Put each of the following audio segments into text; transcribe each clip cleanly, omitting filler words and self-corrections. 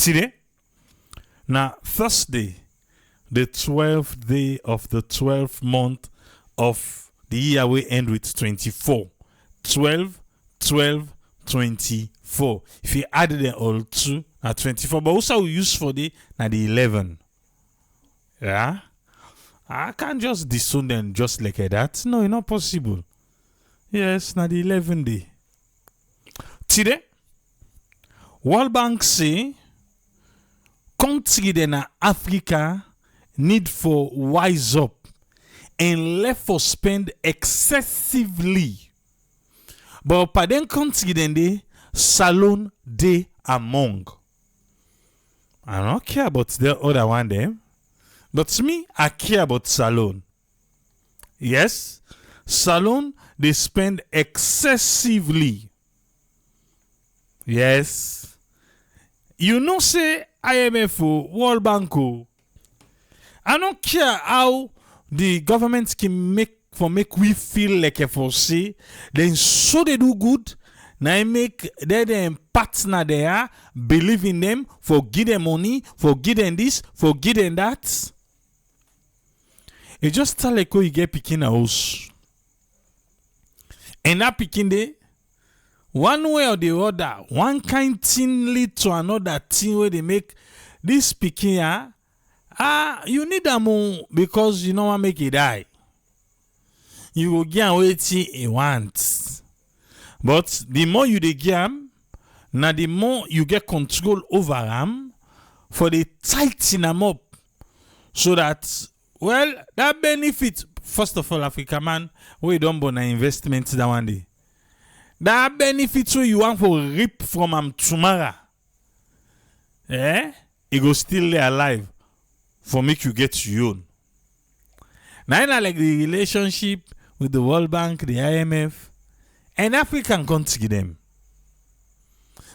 Today, now Thursday, the 12th day of the 12th month of the year we end with 24. 12, 12, 24. If you add them all two, now 24. But also we use for the now the 11. Yeah? I can't just disown them just like that. No, it's not possible. Yes, now the 11th day. Today, World Bank say country in Africa need for wise up and left for spend excessively. But pa den country then they salon they among. I don't care about the other one them. But me, I care about salon. Yes, salon they spend excessively. Yes. You know say IMF World Bank. I don't care how the government can make we feel like a for say then so they do good. Now make their partner there believe in them, for give them money, for give them this, for give them that. It just tell like you get picking a house. And that picking day, one way or the other, one kind thing lead to another thing where they make this picking you need them more because you know what make it die. You will get what you want. But the more you get them, now the more you get control over them for the tighten them up. So that, well, that benefit, first of all, Africa man, we don't born an investment that one day. That benefit so you want for rip from tomorrow. It go still there alive for make you get your own. Now I like the relationship with the World Bank, the IMF, and African country them.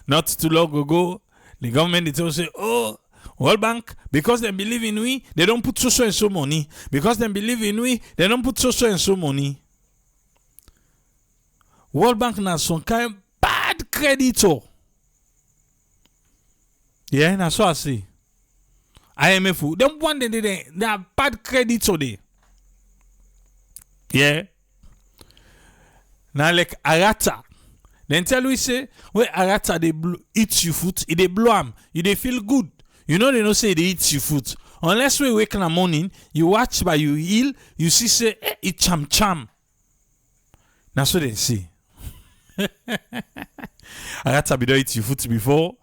Not too long ago, the government they say, oh, World Bank, because they believe in we, they don't put so and so money. Because they believe in we, they don't put so and so money. World Bank na some kind bad creditor. Yeah, that's what I say. IMF, them one they are bad creditor there. Yeah. Now like Arata, then tell we say where Arata they eat your food, they blow them, you they feel good. You know they don't say they eat your food. Unless we wake in the morning, you watch by you heal, you see say it cham. That's what they say. Arata be don't eat your food before.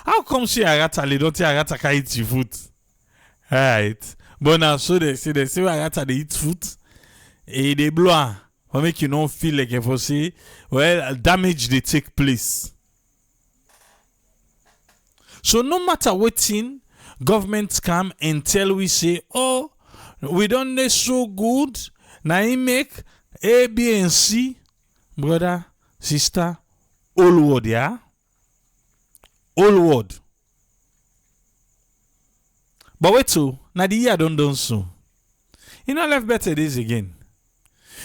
How come say Arata they don't say Arata can eat your food? Right. But now so they say Arata they eat food. And they blow for make you not feel like if you say, well, damage they take place. So no matter what thing, governments come and tell we say, oh, we don't do so good. Now you make A, B, and C, brother, sister, all word, yeah? All word. But wait till, now the year don't done so. You know left better days again.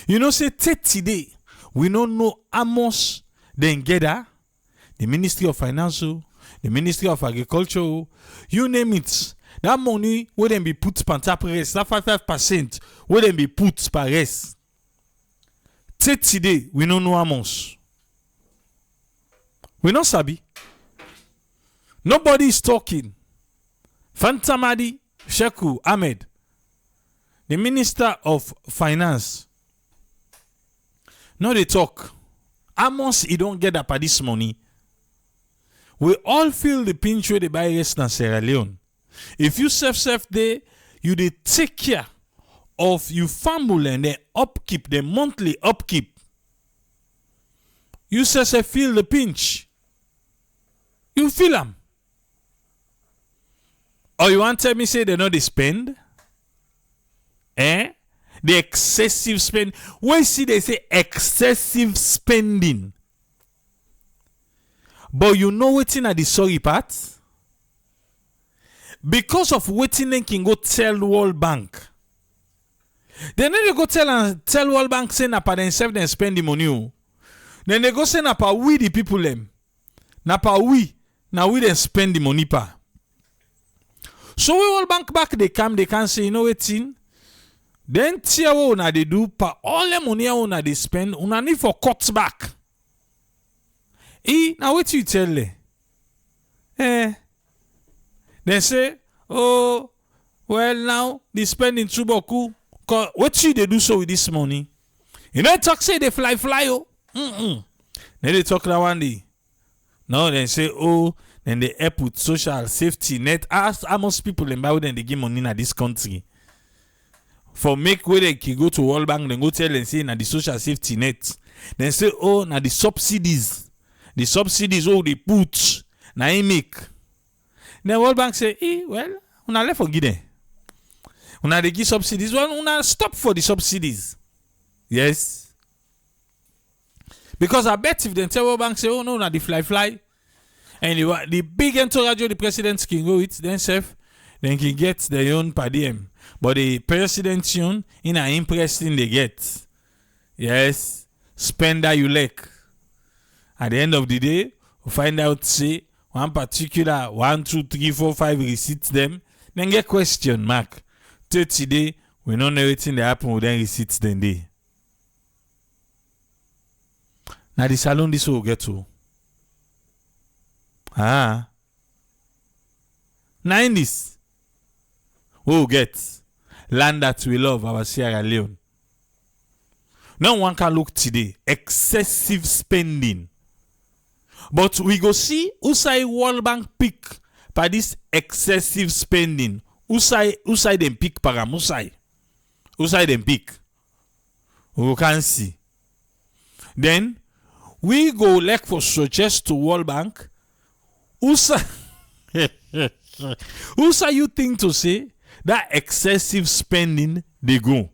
You know, say today, we don't know how much they gather. The Ministry of Finance, the Ministry of Agriculture, you name it. That money will then be put per rest. That 5% will then be put per rest. Today, we don't know how much. We not sabi. Nobody is talking. Fantamadi Sheku Ahmed, the Minister of Finance. No, they talk. Amos, he don't get up at this money. We all feel the pinch where they buy rest in Sierra Leone. If you self there, you they take care of your family and their upkeep, their monthly upkeep. You self feel the pinch. You feel them. Or you want to tell me say they know they spend? The excessive spend. When see they say excessive spending. But you know waiting at the sorry part? Because of waiting they can go tell World Bank. Then they go tell World Bank say na pa themselves them spend the money. Then they go say na pa we the people them. Na pa we. Now we then spend the money pa. So we World Bank back they come, they can say, you know what thing? Then tier una they do pa all the money una they spend, una need for cuts back. Now what you tell them? They say, oh, well now they spending too boku. What should they do so with this money? You know, talk say they fly oh. Then they talk that one day. No, they say, oh, then they help with social safety net. Ask how much people in Bible then they give money in this country. For make where they can go to World Bank, then go tell and say na the social safety net. Then say, oh, na the subsidies. The subsidies all they put, na he make. Then World Bank say, well, una left for give them. Una they give subsidies. Well, una stop for the subsidies. Yes. Because I bet if the World Bank say, oh no, na the fly. And the big entourage the president can go with themselves, then can get their own per diem. But the president's own in an impress thing they get. Yes. Spender you like. At the end of the day, we find out say one particular 1, 2, 3, 4, 5 receipts them, then get question mark. 30 day, we don't know everything that happen with them receipts then day. Now the salon this will get to. Now in this, we will get land that we love, our Sierra Leone. Now one can look today, excessive spending. But we go see who say World Bank pick by this excessive spending. Who say them pick param? Who say them pick? We can see. Then we go like for suggest to World Bank. Who say you think to say that excessive spending they go?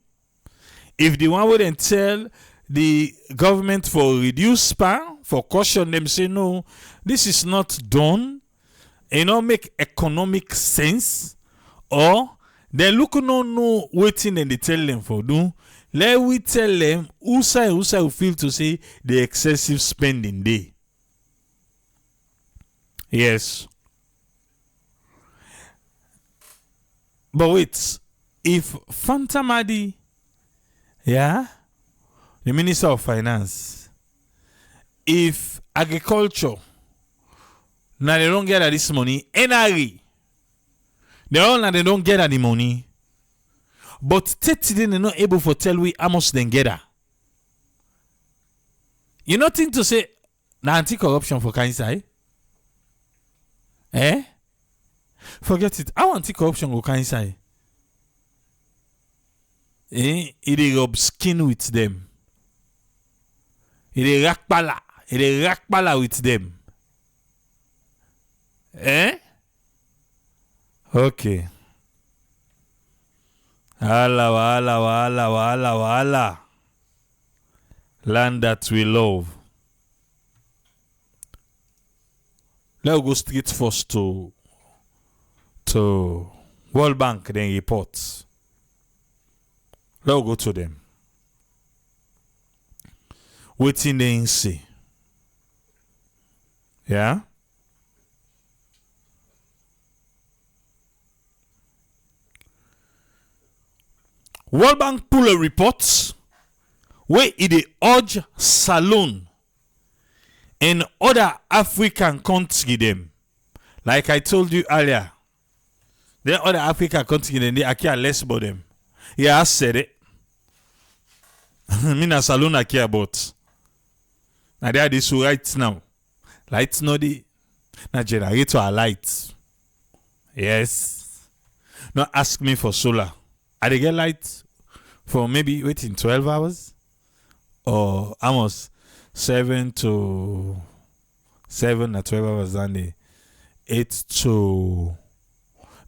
If the one would then tell the government for reduce spend, for caution them say no, this is not done, make economic sense, or they look no waiting and they tell them for do. Let we tell them who say feel to say the excessive spending day. Yes. But wait, if Fantamadi, the Minister of Finance, if agriculture, now they don't get this money, NRE, they don't get the money, but 30 they're not able to tell we how much they get. You nothing to say, na anti-corruption for Kansai? Forget it. How anti-corruption go Kansai? It rub skin with them. It rack pala with them. Okay. Wala. Land that we love. Let's go straight first to World Bank, then reports. Let's go to them. Waiting they say. Yeah? World Bank pull a report where it urge Salone and other African countries them. Like I told you earlier, the other African countries they are care less about them. Yeah, I said it. Me na Salone I care about. Now they are this right now. Lights no the na generator are lights. Yes. Not ask me for solar. I they get lights for maybe waiting 12 hours or almost 7 to 7 or 12 hours and the 8 to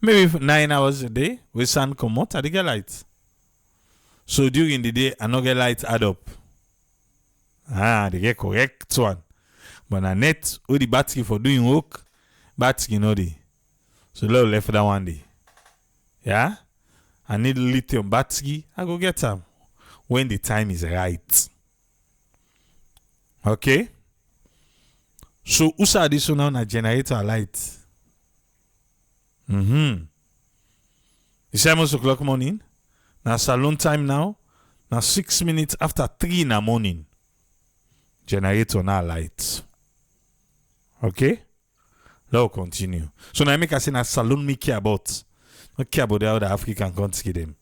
maybe 9 hours a day with sun come out. I they get lights. So during the day I no get lights add up. They get correct one. But na net with the battery for doing work, battery no dey. So let's left that one day. Yeah? I need lithium battery, I go get them when the time is right. Okay? So usa this now na generator light. It's almost o'clock morning. Now salon time now. Now 6 minutes after 3 in the morning. Generator now light. Okay? Let's continue. So now I make us say na salon me care about. Not care about the other African country them.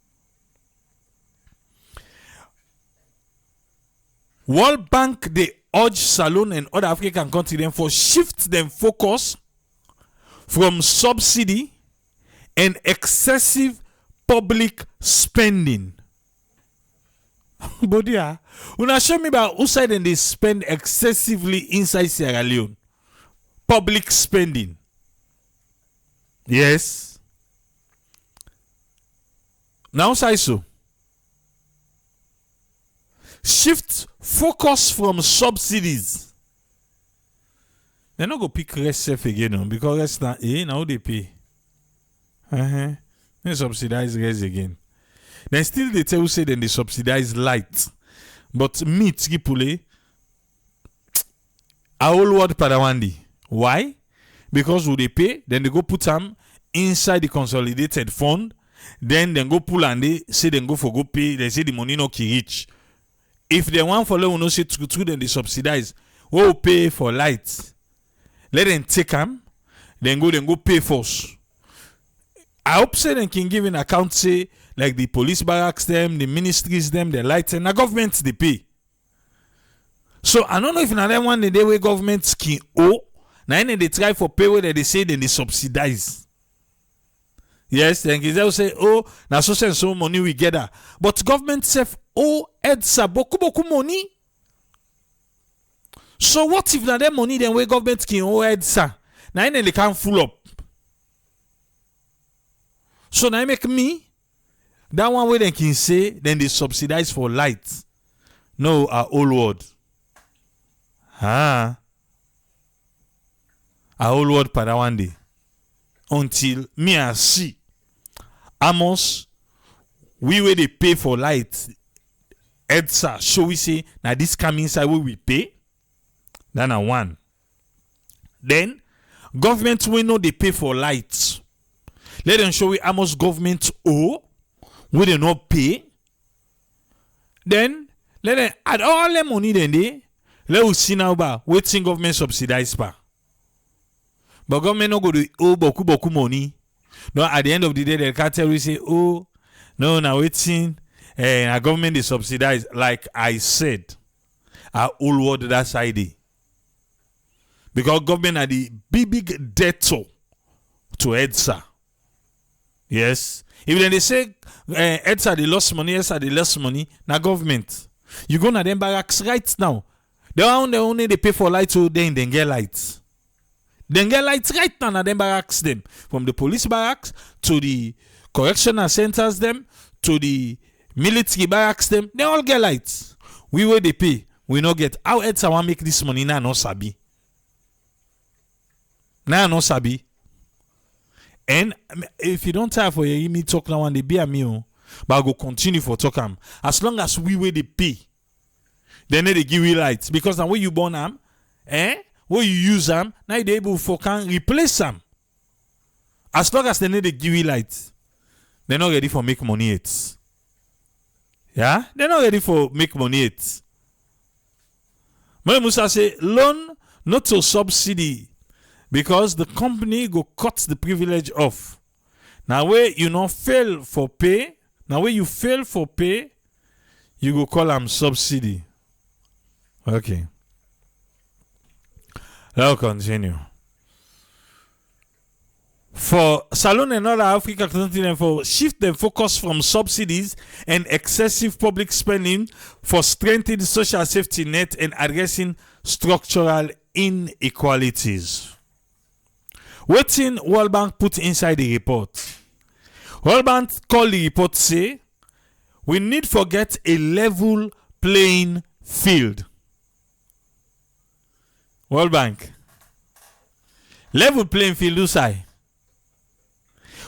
World Bank they urge Salon and other African countries them for shift them focus from subsidy and excessive public spending. But yeah, una show me about who side and they spend excessively inside Sierra Leone. Public spending. Yes. Now say so. Shift focus from subsidies. They're not going to pick rest safe again because rest now they pay. They subsidize rest again. Then still they tell you say then they subsidize light. But meat Tripoli a whole world padawandi. Why? Because who they pay, then they go put them inside the consolidated fund, then go pull and they say then go for go pay, they say the money no ki reach. If they want for let no say true then they subsidize. Who will pay for light? Let them take them, then go pay first. I hope say they can give an account say like the police barracks them, the ministries them, the lights and the government they pay. So I don't know if now that one the day where government can owe, now they try for pay where they say then they subsidize. Yes, then they say, oh, now so money we get that. But government self oh EDSA boku money. So what if now that money then where government can owe EDSA? Now they can't full up. So now make me that one way they can say then they subsidize for light. No, our whole world. Our whole world para one day. Until me and see Amos we where they pay for light EDSA so we say now this come inside where we pay. Then a one. Then government we know they pay for lights. Let them show we how much government owe. We they not pay. Then let them add all the money then they. Let us see now about waiting government subsidize pa. But government no go to owe boku money. No, at the end of the day they can't tell we say oh no now waiting our government is subsidized. Like I said, our whole world that side. Because government are the big debtor to EDSA. Yes. If then they say EDSA they lost money, EDSA they lost money, now government. You go na them barracks right now. They only they pay for light so then get lights. Then get lights right now na them barracks them. From the police barracks to the correctional centers them to the military barracks them, they all get lights. We where they pay, we no get. How EDSA want make this money now no sabi. Now no sabi. And if you don't tire for you, me talk now and they be a me, but I go continue for talk am. As long as we where they pay, then they give you lights. Because now when you born them, when you use them, now they able for can replace them. As long as they give you lights, they're not ready for make money yet. Yeah? They're not ready for make money yet. But Musa say loan not to subsidy. Because the company go cut the privilege off. Now where you not fail for pay, now where you fail for pay, you go call them subsidy. Okay. Let's continue. For Salon and other Africa continent for shift the focus from subsidies and excessive public spending for strengthening social safety net and addressing structural inequalities. Wetin World Bank put inside the report. World Bank call the report say we need to get a level playing field. World Bank. Level playing field who say?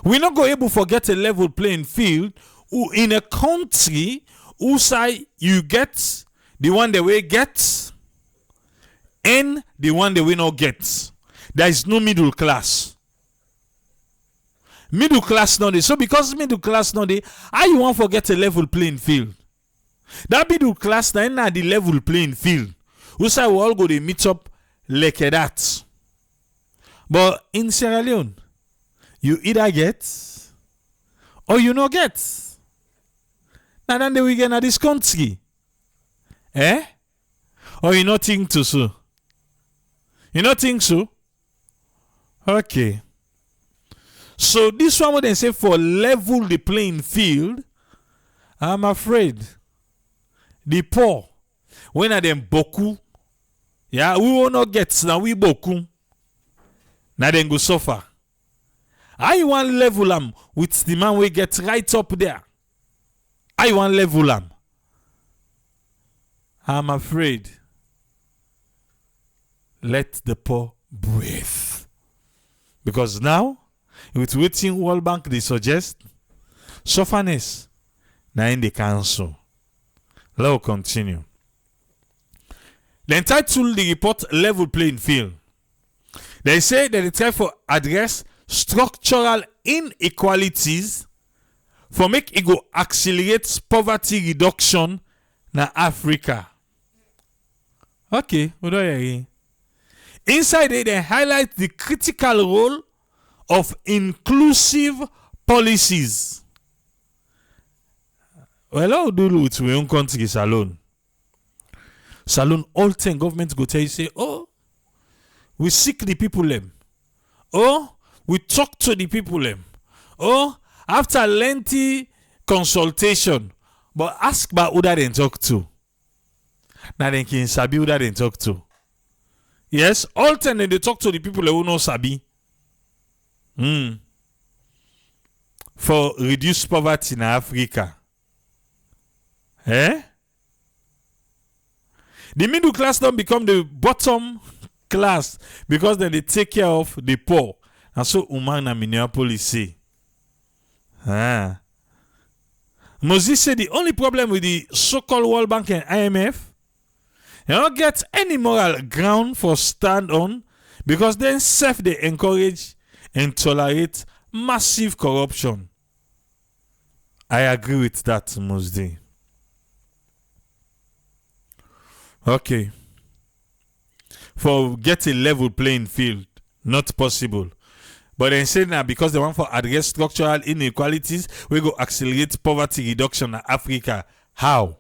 We not go able to get a level playing field who in a country who say you get the one that we get and the one that we not get. There is no middle class. Middle class not dey. So because middle class not dey, how you want forget a level playing field? That middle class na the level playing field. We say we all go dey meet up like that. But in Sierra Leone, you either get or you no get. Now then we get na this country. Or you not think to so? You not think so? Okay. So this one what they say for level the playing field, I'm afraid the poor, when are them boku, we will not get now we boku. Now then go suffer. I want level them with the man we get right up there. I want level them. I'm afraid. Let the poor breathe. Because now, with waiting World Bank they suggest, sufferness now in the council. Let us continue. They entitle the report level playing field. They say that they try to address structural inequalities for make it go accelerate poverty reduction na Africa. Okay, what do you hear? Inside it, they highlight the critical role of inclusive policies. Well, how do you with your own country salon? Salon, all 10 governments go tell you, say, oh, we seek the people them. Oh, we talk to the people them. Oh, after lengthy consultation, but ask about who that they talk to. Now they can sabi who that they talk to. Yes, all 10 they talk to the people who know sabi. For reduce poverty in Africa. The middle class don't become the bottom class because then they take care of the poor. And so Umana Minneapolis say. Moses said the only problem with the so-called World Bank and IMF, they don't get any moral ground for stand on because then self they encourage and tolerate massive corruption. I agree with that, Mosdi. Okay. For get a level playing field, not possible. But then say now because they want for address structural inequalities, we go accelerate poverty reduction in Africa. How?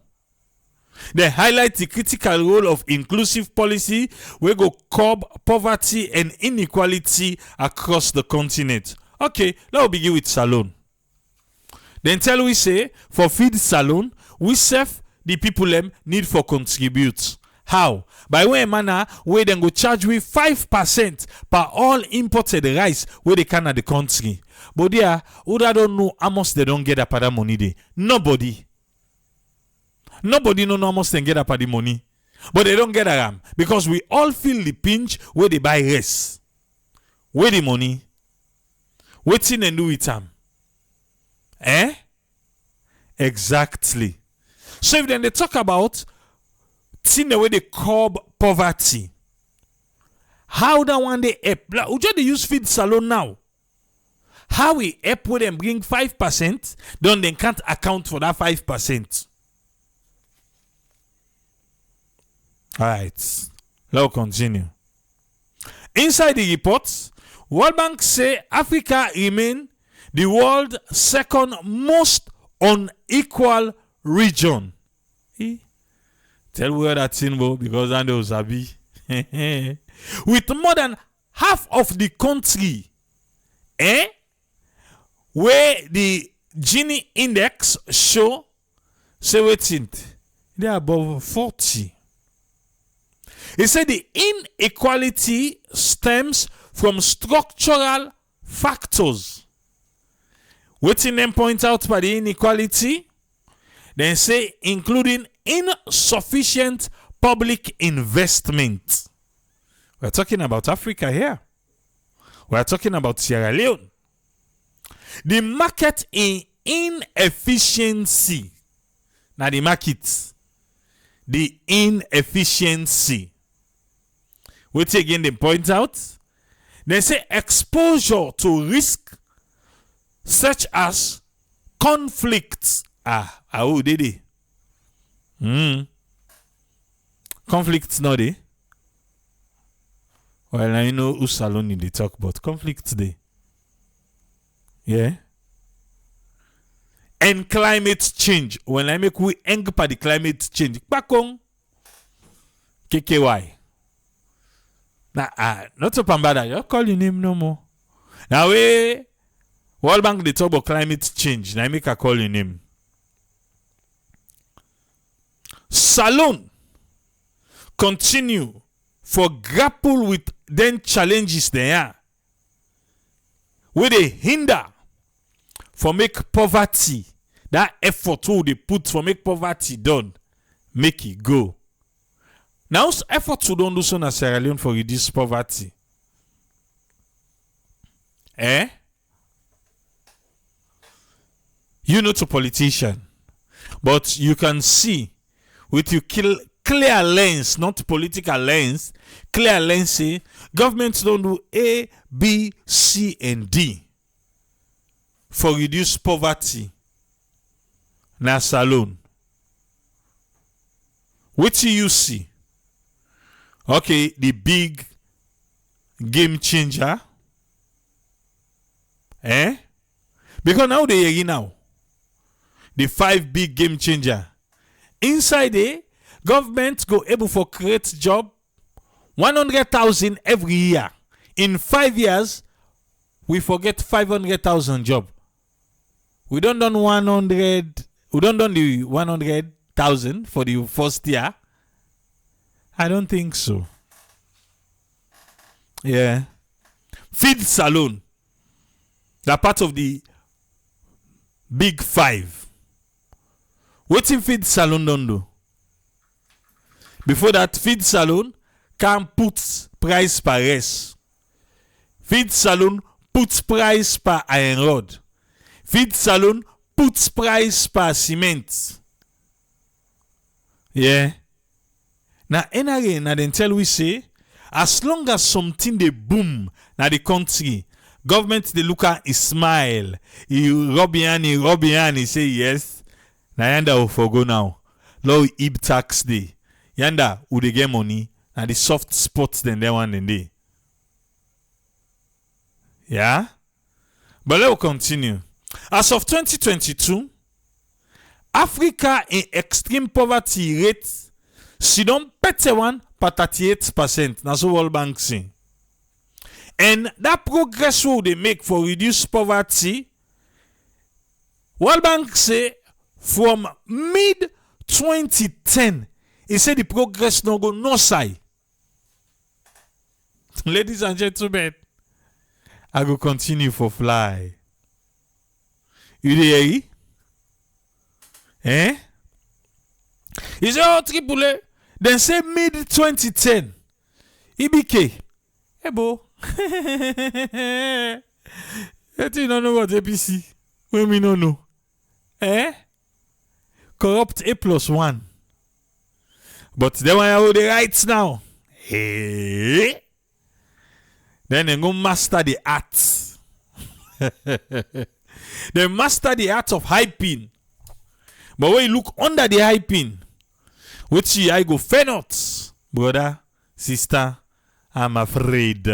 They highlight the critical role of inclusive policy. We go curb poverty and inequality across the continent. Okay, let's begin with Salon. Then tell we say for feed Salon, we serve the people them need for contribute. How? By way manner where then go charge with 5% per all imported rice where they can at the country. But there, who don't know how much they don't get up at that money day. Nobody know how much they get up at the money. But they don't get around because we all feel the pinch where they buy rice. Where the money? Waiting and do it them. Exactly. So if then they talk about seeing the way they curb poverty, how that one they help? Like, we just use feed Salon now. How we help with them bring 5%, then they can't account for that 5%. Alright, let's continue. Inside the reports, World Bank say Africa remain the world's second most unequal region. Tell where that thing go because I know Zabi. With more than half of the country, where the Gini index show, say waiting, they are above 40. He said the inequality stems from structural factors. Waiting them point out by the inequality, then say including insufficient public investment. We're talking about Africa here. We're talking about Sierra Leone. The market in inefficiency. Now the market. The inefficiency. Wait again, they point out. They say exposure to risk such as conflicts. How did they? Conflicts not they? Well, I know who Salon in the talk, but conflicts they. Yeah. And climate change. When I make we eng pa the climate change. Pakong. KKY. Not so pambada. You call your name no more. Now World Bank they talk about climate change. Now I make a call your name. Salon continue for grapple with then challenges there where they hinder for make poverty, that effort who they put for make poverty done, make it go. Now effort to don't do so na Sierra Leone for reduce poverty. You know to politician, but you can see with your clear lens, not political lens, clear lens say governments don't do A, B, C, and D for reduce poverty. Na Salon. What you see? Okay, the big game changer. Because now they hear now. The 5 big game changer. Inside there, government go able for create job 100,000 every year. In 5 years, we forget 500,000 job. We don't done 100. We don't done the 100,000 for the first year. I don't think so. Yeah. Feed Salon. That part of the big 5. What in Feed Salon don't do? Before that, Feed Salon can put price per rest. Feed Salon puts price per iron rod. Feed Salon puts price per cement. Yeah. Now, NRA, now then tell we say, as long as something they boom na the country, government they look at, he smile, he rub he say yes. Now yanda will forgo now. Low ib tax day. Yanda who they get money, and the soft spots then they want in day. Yeah? But let's continue. As of 2022, Africa in extreme poverty rate sidon pete one per 38%. That's what World Bank saying. And that progress will they make for reduce poverty, World Bank say from mid 2010, he said the progress no go no side. Ladies and gentlemen, I go continue for fly. You hear? He say, oh, triple. Then say mid 2010. EBK. Hey, bo. You don't know what APC. When we don't know. Corrupt A+1. But they want to hold the rights now. Then they go master the art. They master the art of hyping. But when you look under the hyping, which I go fair not, brother, sister, I'm afraid.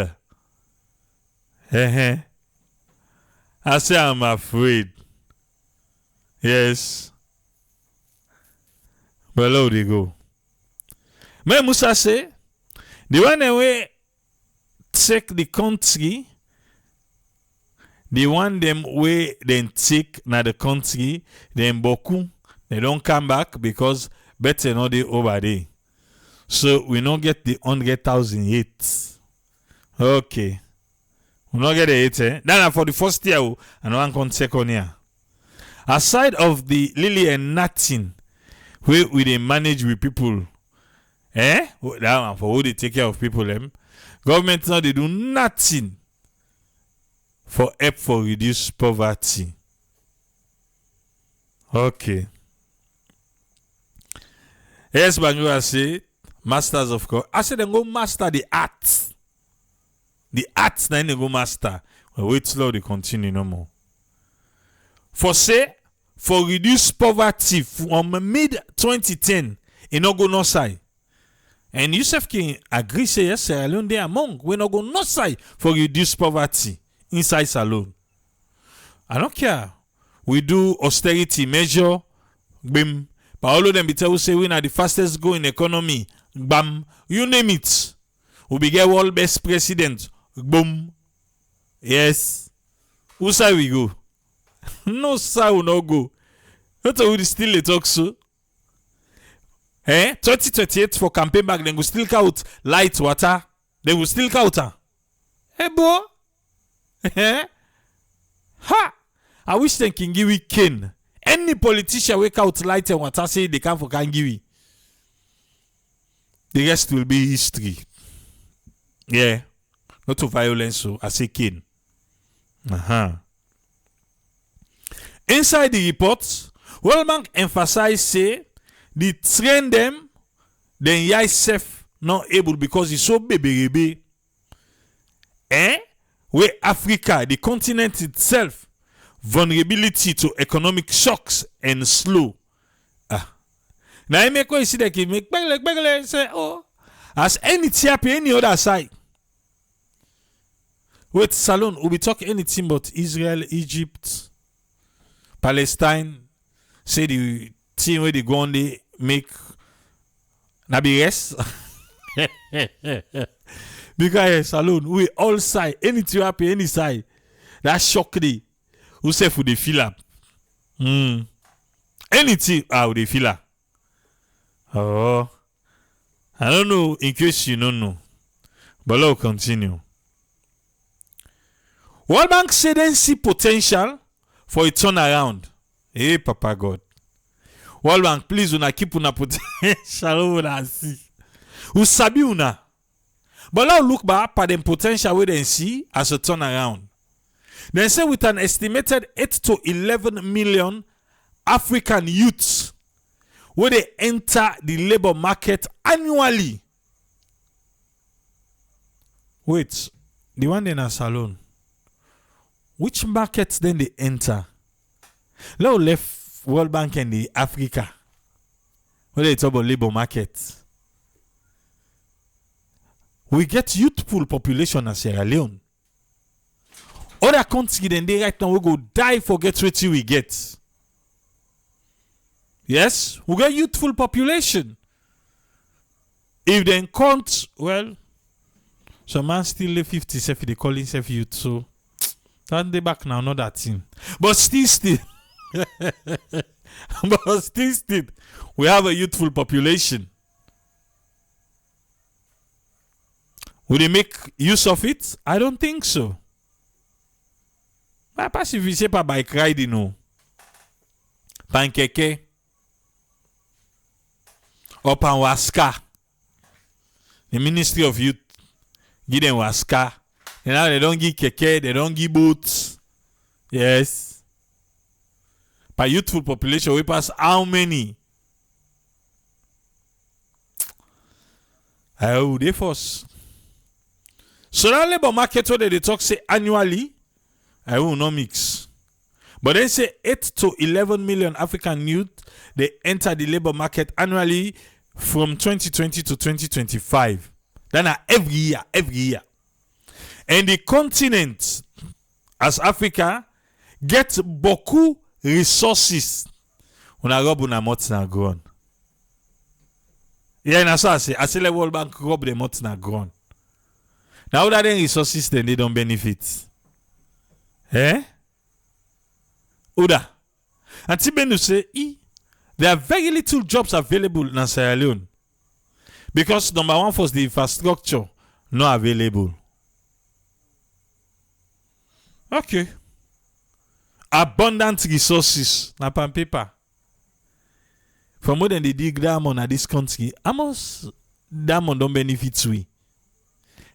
I say I'm afraid. Yes. But how they go? Me Musa say, the one way take the country, the one them way then take na the country, then boku, they don't come back because better not they over there. So we don't get the 100,000 hits. Okay. We don't get the hits, Then for the first year, and one con second year. Aside of the Lily and nothing, where we they manage with people, that one for who they take care of people, government now they do nothing for help for reduce poverty. Okay. Yes, Banjura say, masters of course. I said they go master the art. The arts then they go master. Well, wait slow, they continue no more. for say for reduce poverty from mid 2010 in no go north side. And Yusuf can agree say yes, Sierra Leone they among we no go north side for reduce poverty inside salon. I don't care. We do austerity measure, bim. But all of them be tell say we are the fastest growing economy, bam. You name it. We be get world best president, boom. Yes. Who side we go? No side we no go. Not we still talk so. 2028 for campaign back, then we still count light water. Then we still count. Hey boy. Ha! I wish they can give we cane. Any politician wake out light and water say they come for can give we. The rest will be history. Yeah. Not to violence, so I say cane. Inside the report, World Bank emphasize say the train them, then yai self not able because it's so baby. Where Africa, the continent itself, vulnerability to economic shocks and slow. Now I make you see that he make bang say, oh, as any tiap any other side. Wait, Salon, we be talk anything but Israel, Egypt, Palestine. Say the team where they go on they make nabi rest. Because Salon, we all side, anything happy, any side. That shock they. Who say for the feel up? Anything out the feel up. Oh, I don't know in case you don't know. But let's continue. World Bank say they see potential for a turnaround. Hey, Papa God. World Bank, please, una keep una potential una see. Who sabi una. But let's look back at the potential we then see as a turnaround. They say with an estimated 8 to 11 million African youths where they enter the labor market annually. Wait, the one in a salon. Which markets then they enter? Let's left World Bank and the Africa. Where they talk about labor market. We get youthful population in Sierra Leone. Other countries then they right now we go die forget what we get. Yes, we get youthful population. If they count, well, some man still live 50 if they call himself youth, so that they back now, not that thing. But still, we have a youthful population. Will they make use of it? I don't think so. Pas si vous pas by ride no. Pan keke. Or pan waska. The Ministry of Youth give them waska. And now they don't give keke, they don't give boots. Yes. By youthful population, we pass how many? Oh, they force. So that labor market where they talk say annually, I will not mix. But they say 8 to 11 million African youth, they enter the labor market annually from 2020 to 2025. Then every year. And the continent, as Africa, get beaucoup resources. Una rob una mot na ground. Yeah, na so I say the World Bank rob the mot na ground. Now that then resources then they don't benefit. Uda. And Tibenu say, there are very little jobs available in Sierra Leone. Because number one was the infrastructure not available. Okay. Abundant resources. Na pan paper. For more than they dig diamond at this country, almost diamond don't benefit we.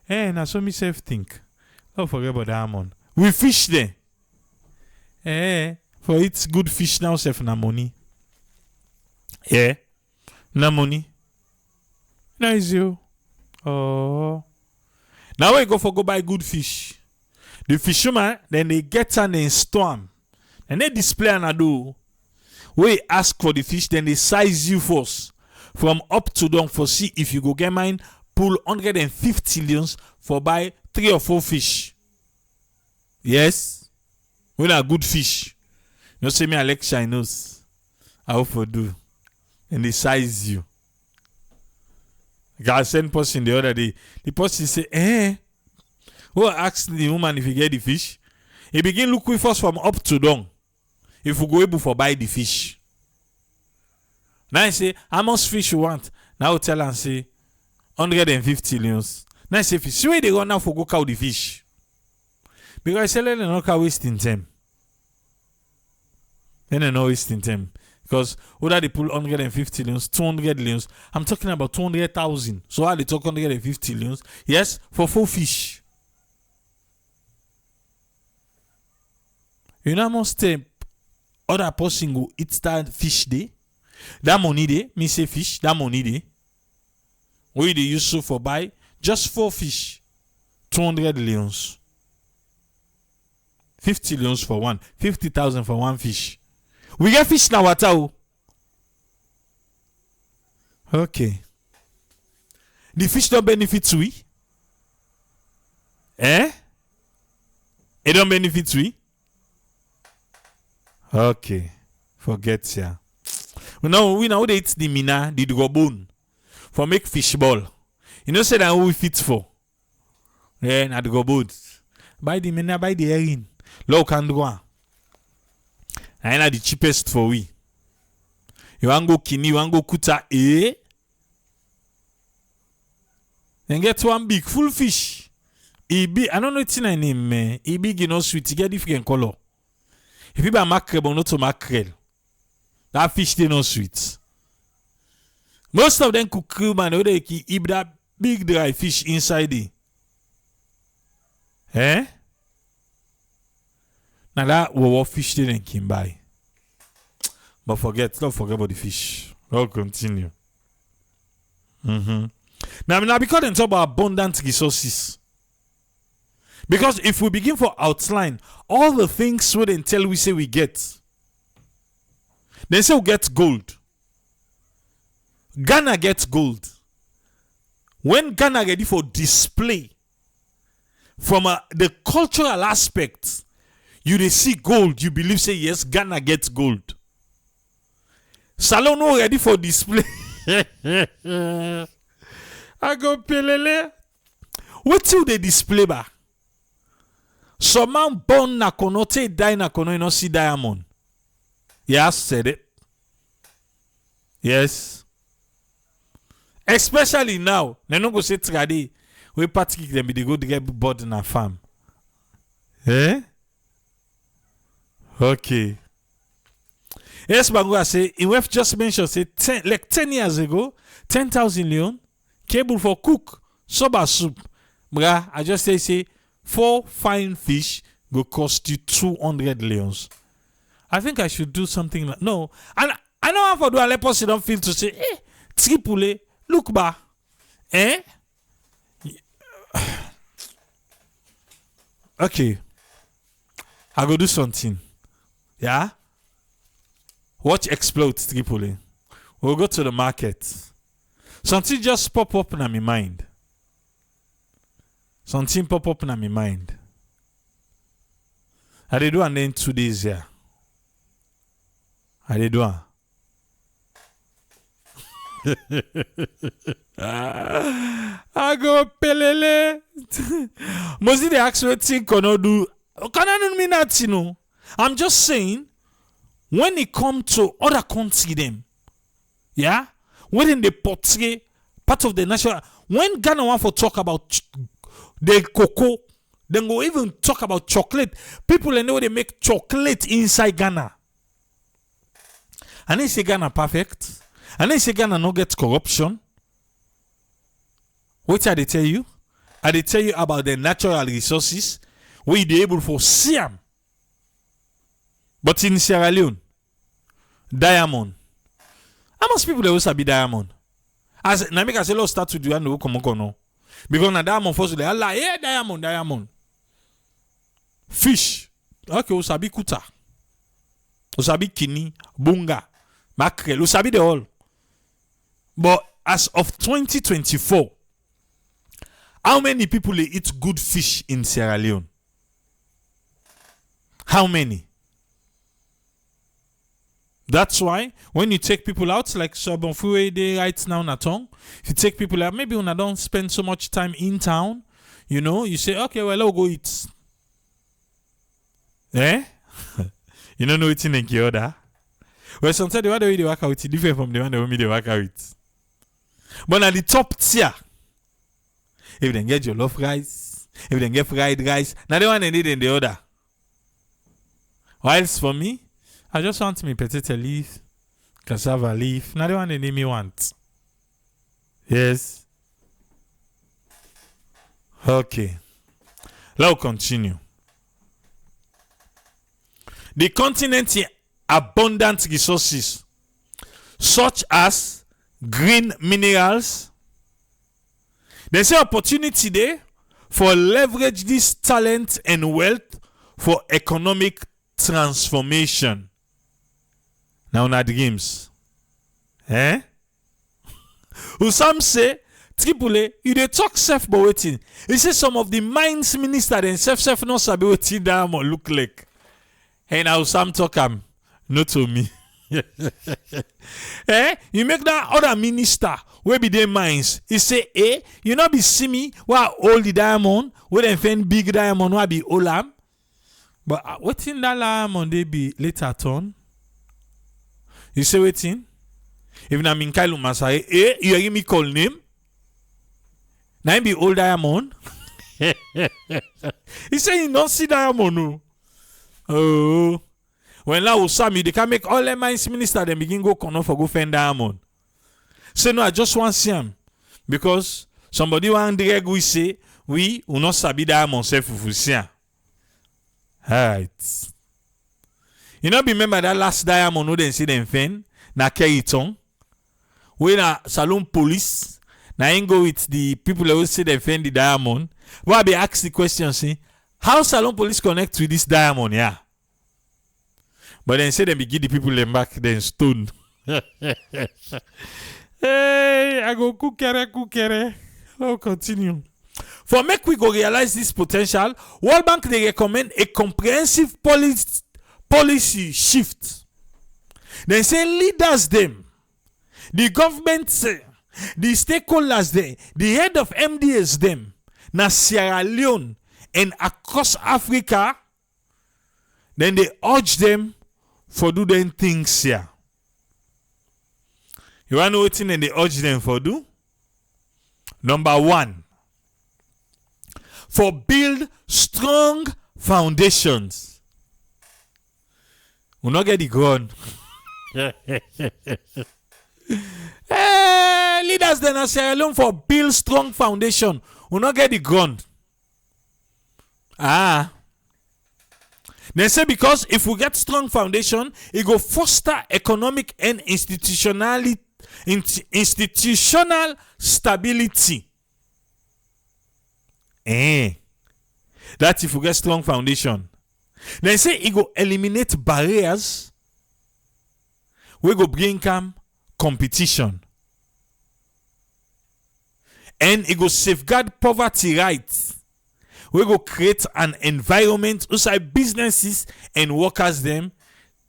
Na so me self think. Don't forget about diamond. We fish there. For it's good fish now, self na money. Yeah. Na money. Now is you. Oh. Now we go buy good fish. The fisherman, then they get and they storm. And they display and do. We ask for the fish, then they size you first. From up to down for see if you go get mine, pull 150 leons for buy 3 or 4 fish. Yes. We are good fish. You say me I like Chinos. I hope for do. And they size you. I sent person the other day. The person say, who asked the woman if you get the fish? He begin look with us from up to down. If we go able for buy the fish. Now I say, how much fish you want? Now I tell and say 150 leons. Now I say, see where they go now for go cow the fish. Because I say let them not wasting time. Then they not wasting time. Because whether they pull 150 leons, 200 leons, I'm talking about 200,000. So how they talk 150 leons? Yes, for 4 fish. You know how much time other person go eat that fish day? That money day, me say fish, that money day. Where they use so for buy just 4 fish, 200 leons. 50 leons for one, 50,000 for one fish. We get fish now, what? Okay. The fish don't benefit we? It don't benefit we? Okay. Forget ya. We know they eat the mina, the bone for make fish ball. You know say that who we fit for? Yeah, na the bone. Buy the mina, buy the herring. Low can go. And the cheapest for we. You want go kini, you want go kuta, Then get one big full fish. I don't know it's in name, man. Big, you know, sweet. You get different color. If you buy mackerel, but not to mackerel, that fish they no sweet. Most of them cook man, they keep that big dry fish inside it. Now that what fish they can buy. But don't forget about the fish. I'll continue. Now because they talk about abundant resources. Because if we begin for outline all the things we then tell we say we get. They say we get gold. Ghana gets gold. When Ghana ready for display from the cultural aspect, you they see gold, you believe say yes, Ghana gets gold. Salon no ready for display. I go pelele. What till they display ba? Some man born na kono te die na kono you no see diamond. Yes, said it. Yes. Especially now, they no go say trade. We particularly them they go to get board in a farm. Okay. Yes, Bango say, Iwef just mentioned, say, 10 years ago, 10,000 leon, cable for cook, soba soup. Bra, I just say, 4 fine fish go cost you 200 leons. I think I should do something like, no. And I know how for do a lepos you don't feel to say, triple, look ba. Okay. I go do something. Yeah? Watch explode Tripoli. We'll go to the market. Something just pop up in my mind. Something pop up in my mind. I did do and then 2 days here. I did do. I go pelele. Mostly they ask what thing can I do. Can I mean that, you know? I'm just saying, when it come to other country them, yeah, when they portray part of the national, when Ghana want to talk about the cocoa, then go even talk about chocolate. People they know they make chocolate inside Ghana. And they say Ghana perfect. And they say Ghana no get corruption. What did they tell you? I they tell you about the natural resources where they able for see them. But in Sierra Leone, diamond. How much people they will be diamond? As Namika say, let's start to do and no come on. Because na diamond first they Allah, diamond. Fish. Okay, we sabi kuta. Usabi kini, bunga, mackerel, usabi the all. But as of 2024, how many people they eat good fish in Sierra Leone? How many? That's why when you take people out, like Sobon Fuwe Day right now in Atong, if you take people out, maybe when I don't spend so much time in town, you know, you say, okay, well, I'll go eat. Eh? You don't know it's in Kyoda. Well, sometimes the one way they work out is different from the one that they work out. But at the top tier, if they get jollof rice, if they get fried rice, now they want to need in the other. Whilst for me, I just want me potato leaf, cassava leaf. Now they want to need me want. Yes. Okay. Let's continue. The continent has abundant resources such as green minerals. There's an opportunity there for leverage this talent and wealth for economic transformation. Now, na dreams. Eh? Who some say, Tripoli, you dey talk self but waiting. He say some of the mines minister and self not sabi wetin that or look like. Hey, now some talk not to me. Eh? You make that other minister where be their mines. He say, eh, you not be see me where all the diamond, where they find big diamond, where be olam. But waiting that diamond they be later on. You say waiting? If na min Kailu Masai, eh, you hear me call name? Now be old diamond. He say you don't see diamond no. Oh. When now Usami, they can make all the mines minister then begin go corner for go find diamond. Say no, I just want to see him. Because somebody want direct we say we will not sabi diamond self if we see him. Right. You know, remember that last diamond who didn't see them fan? Na Keriton. When a saloon police, na ain't go with the people who say they fan the diamond. Why be ask the question, say, how salon police connect with this diamond, yeah? But then say they be give the people them back, then stone. Hey, I go cookere. I'll continue. For make we go realize this potential, World Bank they recommend a comprehensive policy shift. They say leaders them, the government say, the stakeholders them, the head of MDS them, na Sierra Leone and across Africa, then they urge them for do them things here. You want to know what thing they urge them for do? Number 1, for build strong foundations. We not get the ground. Hey, leaders then are Sierra Leone for build strong foundation. We not get the ground. They say because if we get strong foundation, it go foster economic and institutional stability. That's if we get strong foundation. They say it go eliminate barriers. We go bring competition. And it go safeguard poverty rights. We go create an environment outside businesses and workers them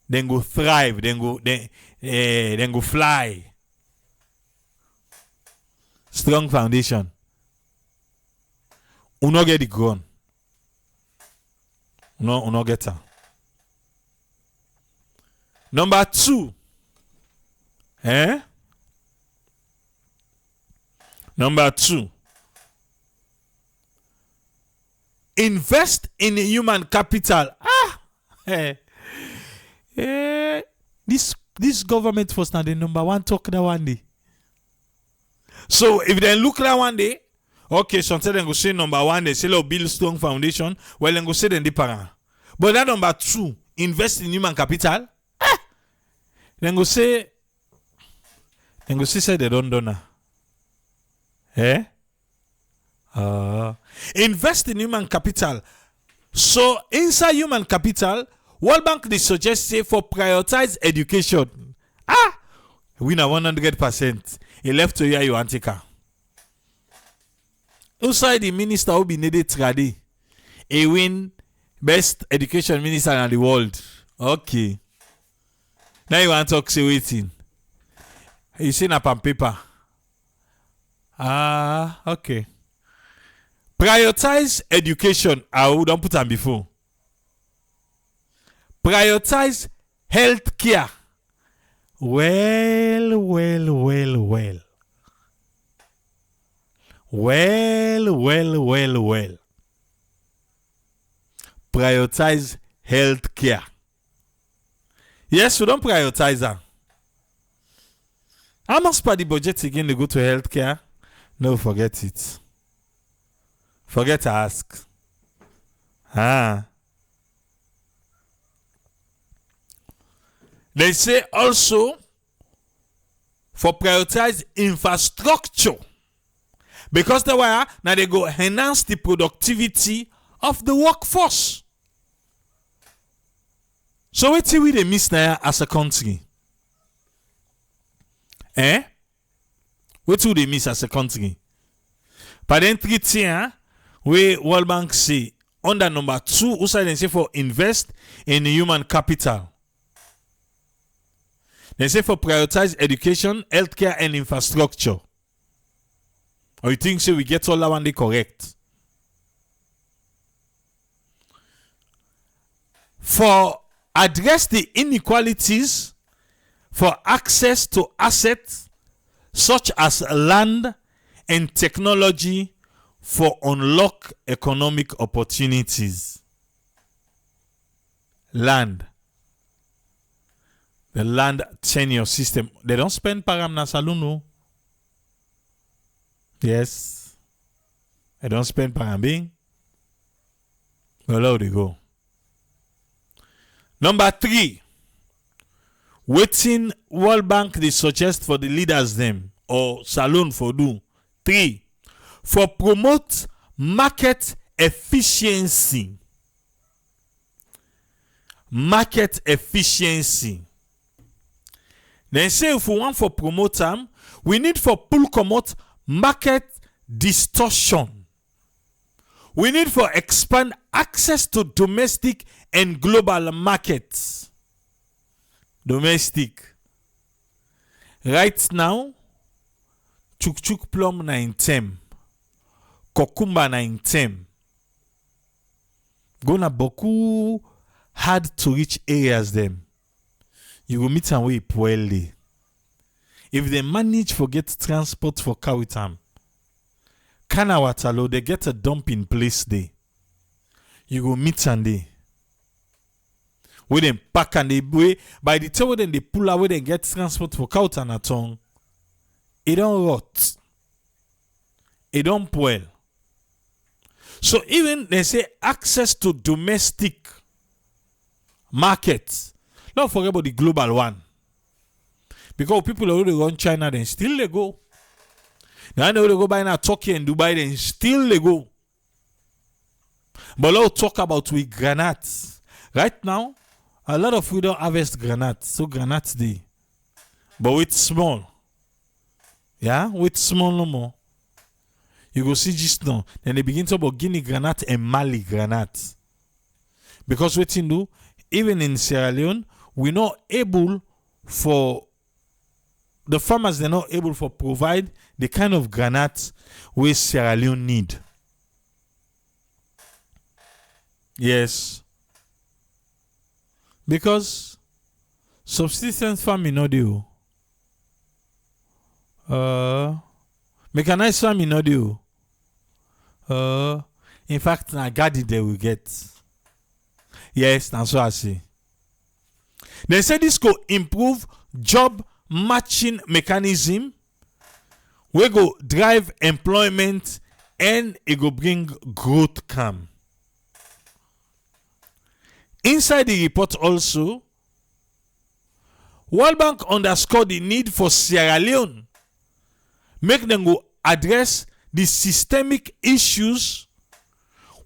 then go thrive, then go fly. Strong foundation. We not get the ground. We not get her. Number 2. Number 2. Invest in human capital. This government was not the number 1 talk that one day. So if they look that one day, okay, sometimes they go say number 1, they say build strong foundation. Well, they go say then the parent. But that number 2, invest in human capital. Then go say they don't know. Invest in human capital. So inside human capital, World Bank they suggest say for prioritize education. We na 100%. He left to hear you antika. Outside the minister who be needed tradi. He win best education minister in the world. Okay. Now you want to talk say waiting. You see up on paper. Okay. Prioritize education. I don't put on before. Prioritize health care. Well. Prioritize health care. Yes, we don't prioritize that. How much per the budget again to go to health care? No, forget it. Forget to ask. They say also for prioritize infrastructure. Because the way now they go enhance the productivity of the workforce. So what we they miss now as a country? What do they miss as a country? But then three things where World Bank say under number 2, also they say for invest in human capital. They say for prioritize education, healthcare, and infrastructure. Or you think so we get all that one day correct? For address the inequalities for access to assets such as land and technology for unlock economic opportunities. Land. The land tenure system. They don't spend param na saloon, no. Yes. They don't spend param being. Well, how they go. Number 3. Waiting World Bank they suggest for the leaders them or saloon for do. 3. For promote market efficiency. Market efficiency. Then say if we want for promote them, we need for pull commot market distortion. We need for expand access to domestic and global markets. Domestic. Right now, chuk plum na in tem. Kokumba na in tem. Gonna boku hard to reach areas them. You will meet them way poorly. If they manage to get transport for Kawitam, Kanawatalo, they get a dumping place there. You go meet and they. When they pack and they way, by the time when they pull away, they get transport for Kawitam at all. It don't rot. It don't spoil. So even they say access to domestic markets. Don't forget about the global one. Because people already run China, then still they go. Now they go buy now Turkey and Dubai, then still they go. But let's talk about with granates. Right now, a lot of we don't harvest granates. So granates they. But with small. Yeah, with small no more. You go see just now. Then they begin to talk about Guinea granate and Mali granate. Because what you do, even in Sierra Leone, we're not able for the farmers, they're not able to provide the kind of granite where Sierra Leone need. Yes. Because subsistence farming no do. Mechanized farming no do. In fact, na garden they will get. Yes, that's what I say. They say this could improve job matching mechanism. We go drive employment and it go bring growth come. Inside the report also, World Bank underscore the need for Sierra Leone. Make them go address the systemic issues.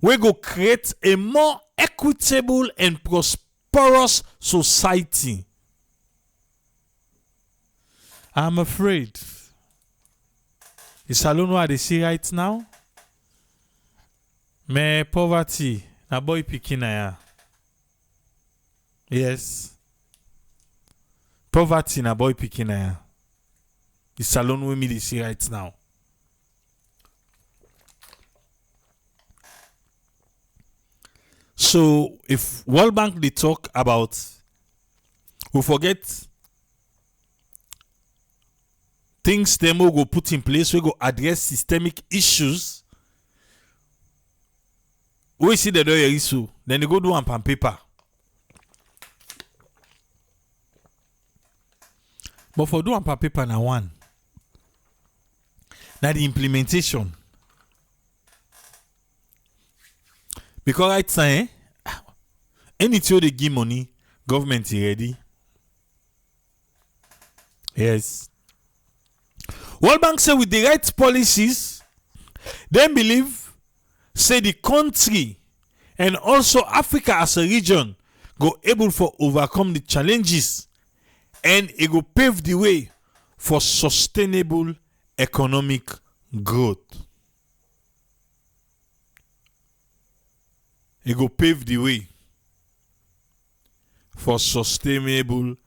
We go create a more equitable and prosperous society. I'm afraid. It's alone what they see right now. Me poverty na boy pikin na ya. Yes. Poverty na boy pikin na ya. It's alone with me they see right now. So if World Bank they talk about, we forget things them will go put in place, we go address systemic issues. We see the dollar issue, then they go do on paper. But for do on paper na one. Now the implementation. Because right time, anytime they give money, government is ready. Yes. World Bank say with the right policies, they believe, say the country and also Africa as a region go able for overcome the challenges and it go pave the way for sustainable economic growth. It go pave the way for sustainable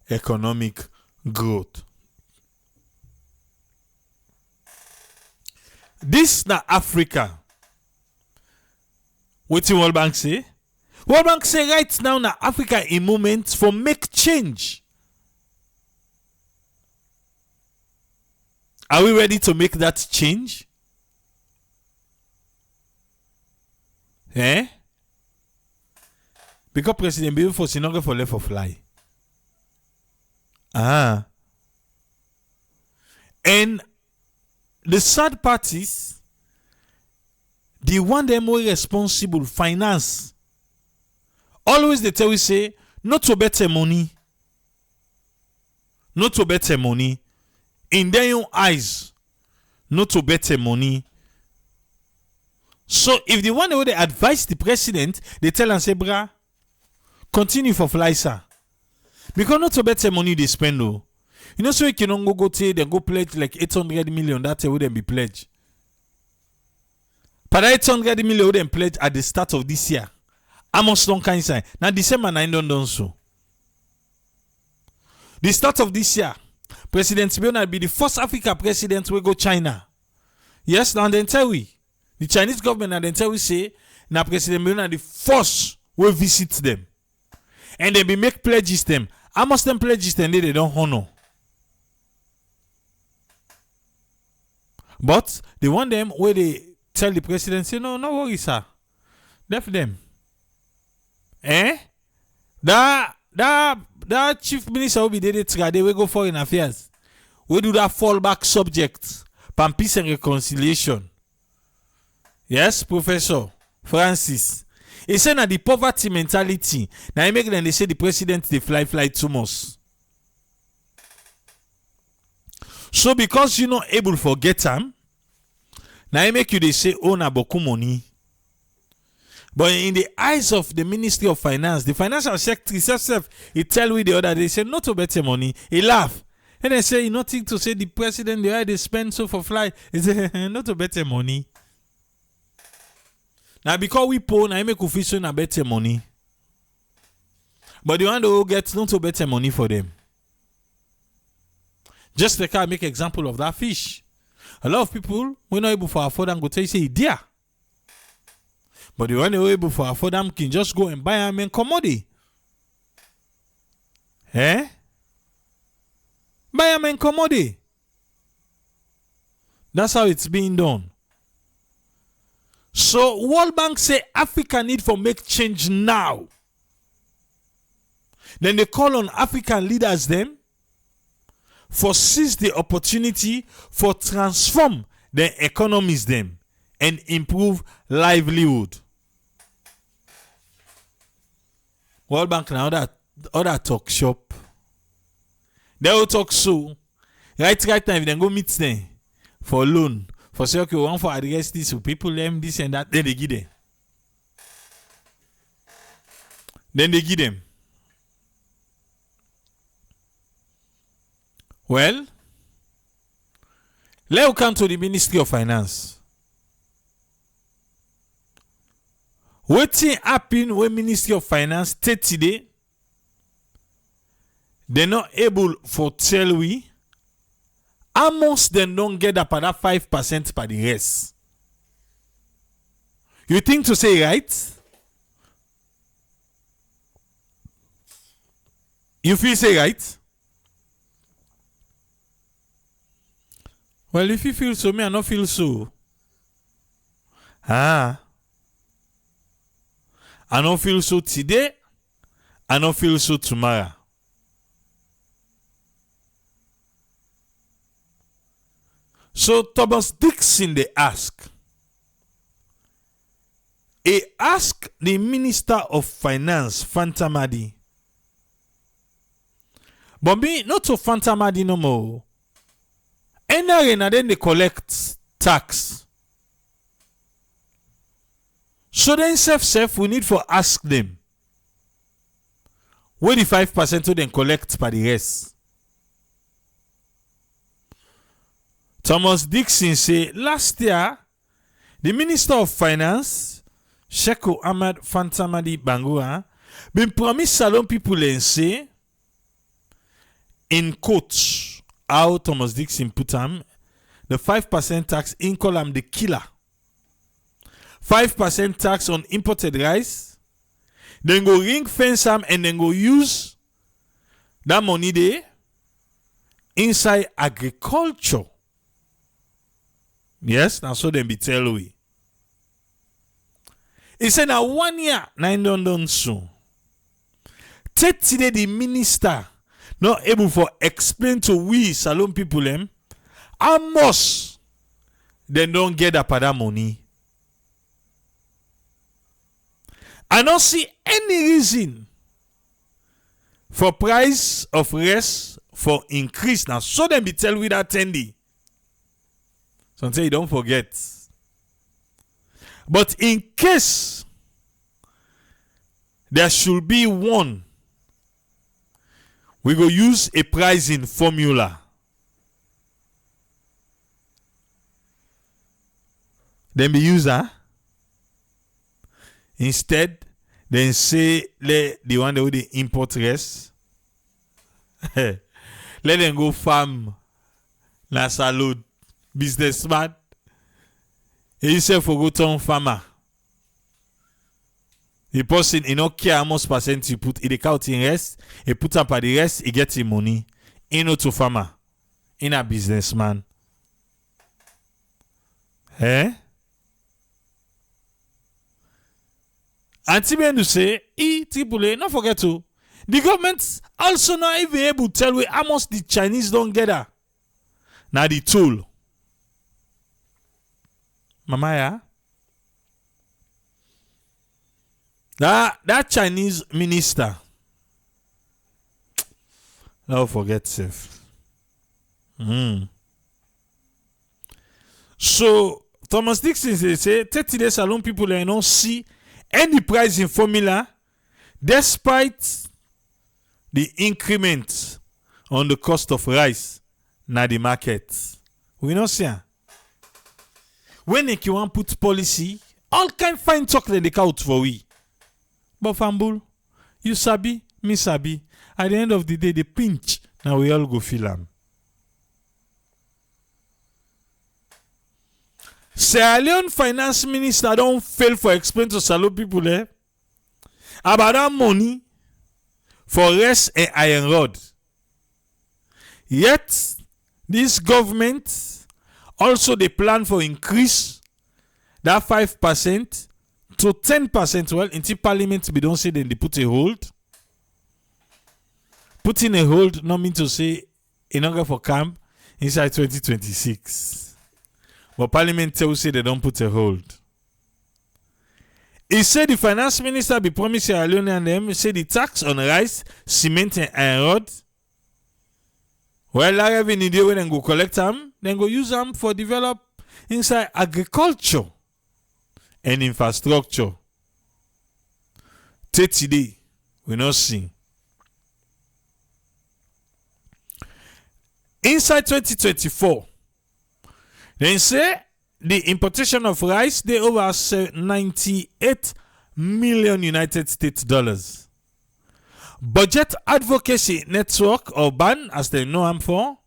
economic growth. This na Africa. What the World Bank say? World Bank say right now na Africa in moment for make change. Are we ready to make that change? Eh? Because President Bill for Sinoga for left for fly. And the third parties, the one them more responsible finance. Always they tell we say, not to better money. Not to better money. In their own eyes, not to better money. So if the one who they advise the president, they tell and say, brah, continue for fly, sir. Because not to better money they spend though. You know, so you can go take then go pledge like 800 million. That wouldn't be pledged. But 800 million wouldn't pledge at the start of this year. I must don't kind sign. Now December 9 don't done so. The start of this year, President Leone will be the first Africa president will go China. Yes, now then tell we. The Chinese government and then tell we say now President Leone the first will visit them. And they be make pledges them. I must them pledges them they don't honor. But they want them where they tell the president, say, no worry, sir. Left them. That chief minister will be there they will go foreign affairs. We do that fallback subject. Pan peace and reconciliation. Yes, Professor Francis. He said that the poverty mentality. Now he make them they say the president they fly too much. So because you're not able to forget them, now he make you they say oh na boku money. But in the eyes of the Ministry of Finance, the financial secretary herself, he tell we the other day, say not to better money. He laugh. And they say nothing to say the president the way they spend so for fly. He say not to better money. Now because we poor, now he make official na better money. But the one who gets not to better money for them. Just like I make example of that fish. A lot of people we're not able to afford and go tell you say dear. But the one who able to afford them can just go and buy them and commodity. Eh? Buy them and commodity. That's how it's being done. So World Bank say Africa need for make change now. Then they call on African leaders them for seize the opportunity for transform their economies them and improve livelihood. World Bank now other talk shop. They will talk so. Right time then go meet them for loan. For say okay, we want for address this to people them this and that. Then they give them. Well, let's come to the Ministry of Finance. Wetin happen when Ministry of Finance take today? They're not able for tell we how much them don't get up at that 5% per the rest. You think to say right? You feel say right? Well, if you feel so, me I not feel so. I don't feel so today. I don't feel so tomorrow. So Thomas Dixon they ask. He ask the Minister of Finance, Fantamadi. But me not to Fantamadi no more. And then they collect tax. So then self we need for ask them. Where the 5% to then collect per the rest. Thomas Dixon say last year the Minister of Finance, Sheikh Ahmad Fantamadi Bangura, been promised Salon people and say in quotes how Thomas Dixon put him the 5% tax in column the killer. 5% tax on imported rice. Then go ring fence them and then go use that money there inside agriculture. Yes, that's so them be tell we. He said now 1 year, 9 done soon. Today the minister not able for explain to we Salon people them how much they don't get up that money. I don't see any reason for price of rice for increase now. So them be tell we that tendy. So say you don't forget. But in case there should be one, we go use a pricing formula. Then be use instead, then say let the one that they import rest. Let them go farm na salud businessman. He said for go turn farmer. The person he not care how much percent he put. He dey count in rest. He put up at the rest. He get him money. He not to farmer. He a businessman. And Tibenu say, not forget to. The government also not even able to tell we how much the Chinese don't get her. Now the tool. Mama ya. That Chinese minister. Don't forget safe. So Thomas Dixon say 30 days alone people they don't see any pricing formula despite the increment on the cost of rice na the market. We not see. When you want put policy, all kind fine talk they count for we. But Fambul, you sabi, me sabi. At the end of the day, they pinch. Now we all go feel them. Sierra Leone finance minister don't fail for explain to Salon people about that money for rest and iron rod. Yet this government also they plan for increase that 5% to 10%. Well, until parliament we don't say then they put a hold. Putting a hold not mean to say in order for camp inside 2026. But parliament tell say they don't put a hold. He said the finance minister be promised Sierra Leone and them say the tax on rice, cement and iron rod. Well, that revenue day when they go collect them, then go use them for develop inside agriculture and infrastructure. Today, we not see. Inside 2024, they say the importation of rice they over 98 million United States dollars. Budget Advocacy Network, or BAN as they know them for,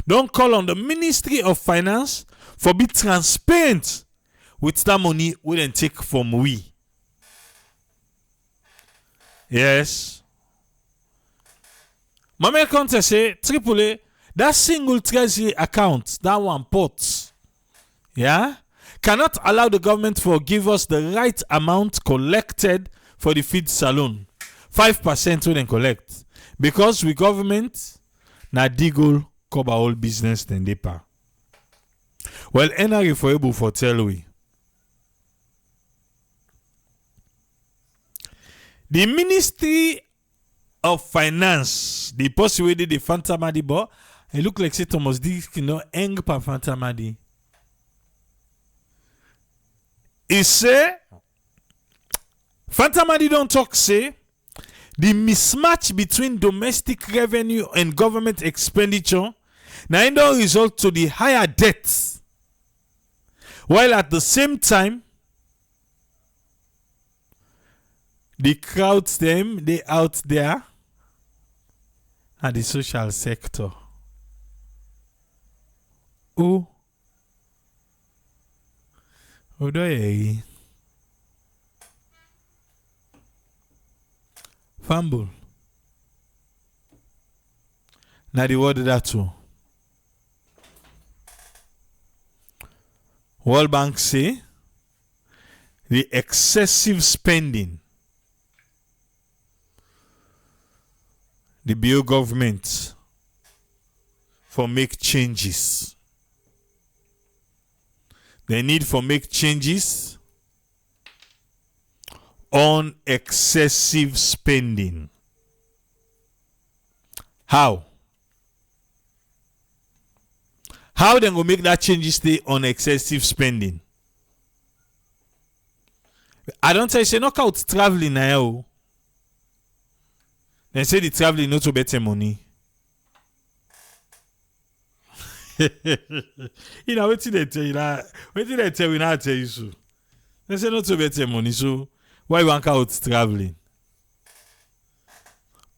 don't call on the Ministry of Finance for be transparent with that money we then take from we. Yes. My counter say AAA, that single treasury account, that one pot, yeah, cannot allow the government to give us the right amount collected for the feed saloon. 5% we then collect. Because we government na diggle cover all business then they pay. Well, NRA for able for tell we. The Ministry of Finance, the possibility the Fantamadi bo, it look like say Thomas D, eng pa Fantamadi. He say, Fantamadi don't talk say, the mismatch between domestic revenue and government expenditure now don't result to the higher debts, while at the same time the crowds them they out there and the social sector. Oh do you fumble? Now the word that too. World Bank say the excessive spending the BO government for make changes. They need for make changes on excessive spending. How? How they go make that changes stay on excessive spending? I don't say knock out traveling now. They say the traveling not to better money. You know what they tell you that? What did they tell you now? Tell you so. They say not to better money. So why you want out traveling?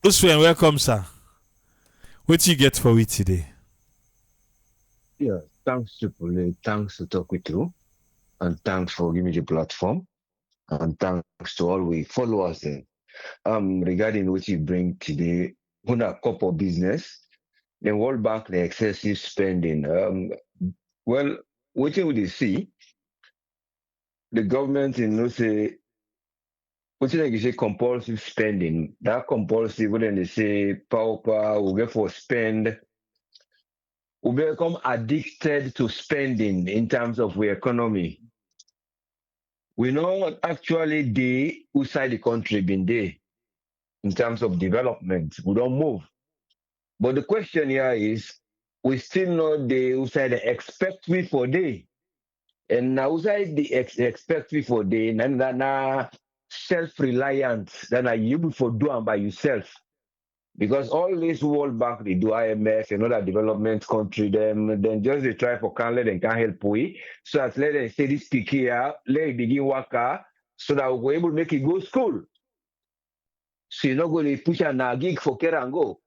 Usman, welcome, sir. What you get for it today? Yeah, thanks Triple. Thanks to talk with you, and thanks for giving me the platform, and thanks to all we followers. Regarding what you bring today, on a couple business, the World Bank, the excessive spending. Well, what you would see, the government in let's say, what you say compulsive spending. That compulsive, when they say power, we get for spend. We become addicted to spending in terms of our economy. We know actually they outside the country been there in terms of development. We don't move. But the question here is, we still know the outside the expect we for day. And now outside the expect we for day, and na self-reliant, then are you able for do by yourself. Because all this World Bank, they do IMF and other development country, them then just they try for can let them can help we. So as let them say this pick here, let it begin worker, so that we're able to make it go school. So you're not going to push an gig for care and go.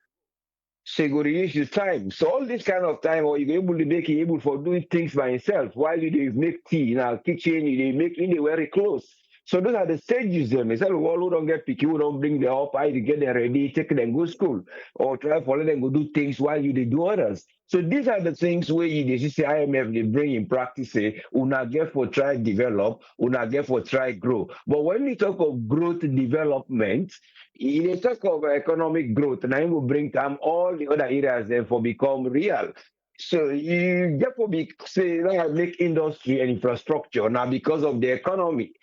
So you go reduce your time. So all this kind of time, or you're able to make it able for doing things by yourself. While you make tea in our kitchen, you make in the very close. So those are the stages them. Instead of all who don't get picky, who don't bring them up, I get them ready, take them go school, or try for let them go do things while you they do others. So these are the things where you they say IMF they bring in practice. Say, una get for try develop, una get for try grow. But when we talk of growth development, they talk of economic growth, and I will bring time all the other areas then for become real. So you therefore be say like make industry and infrastructure now because of the economy.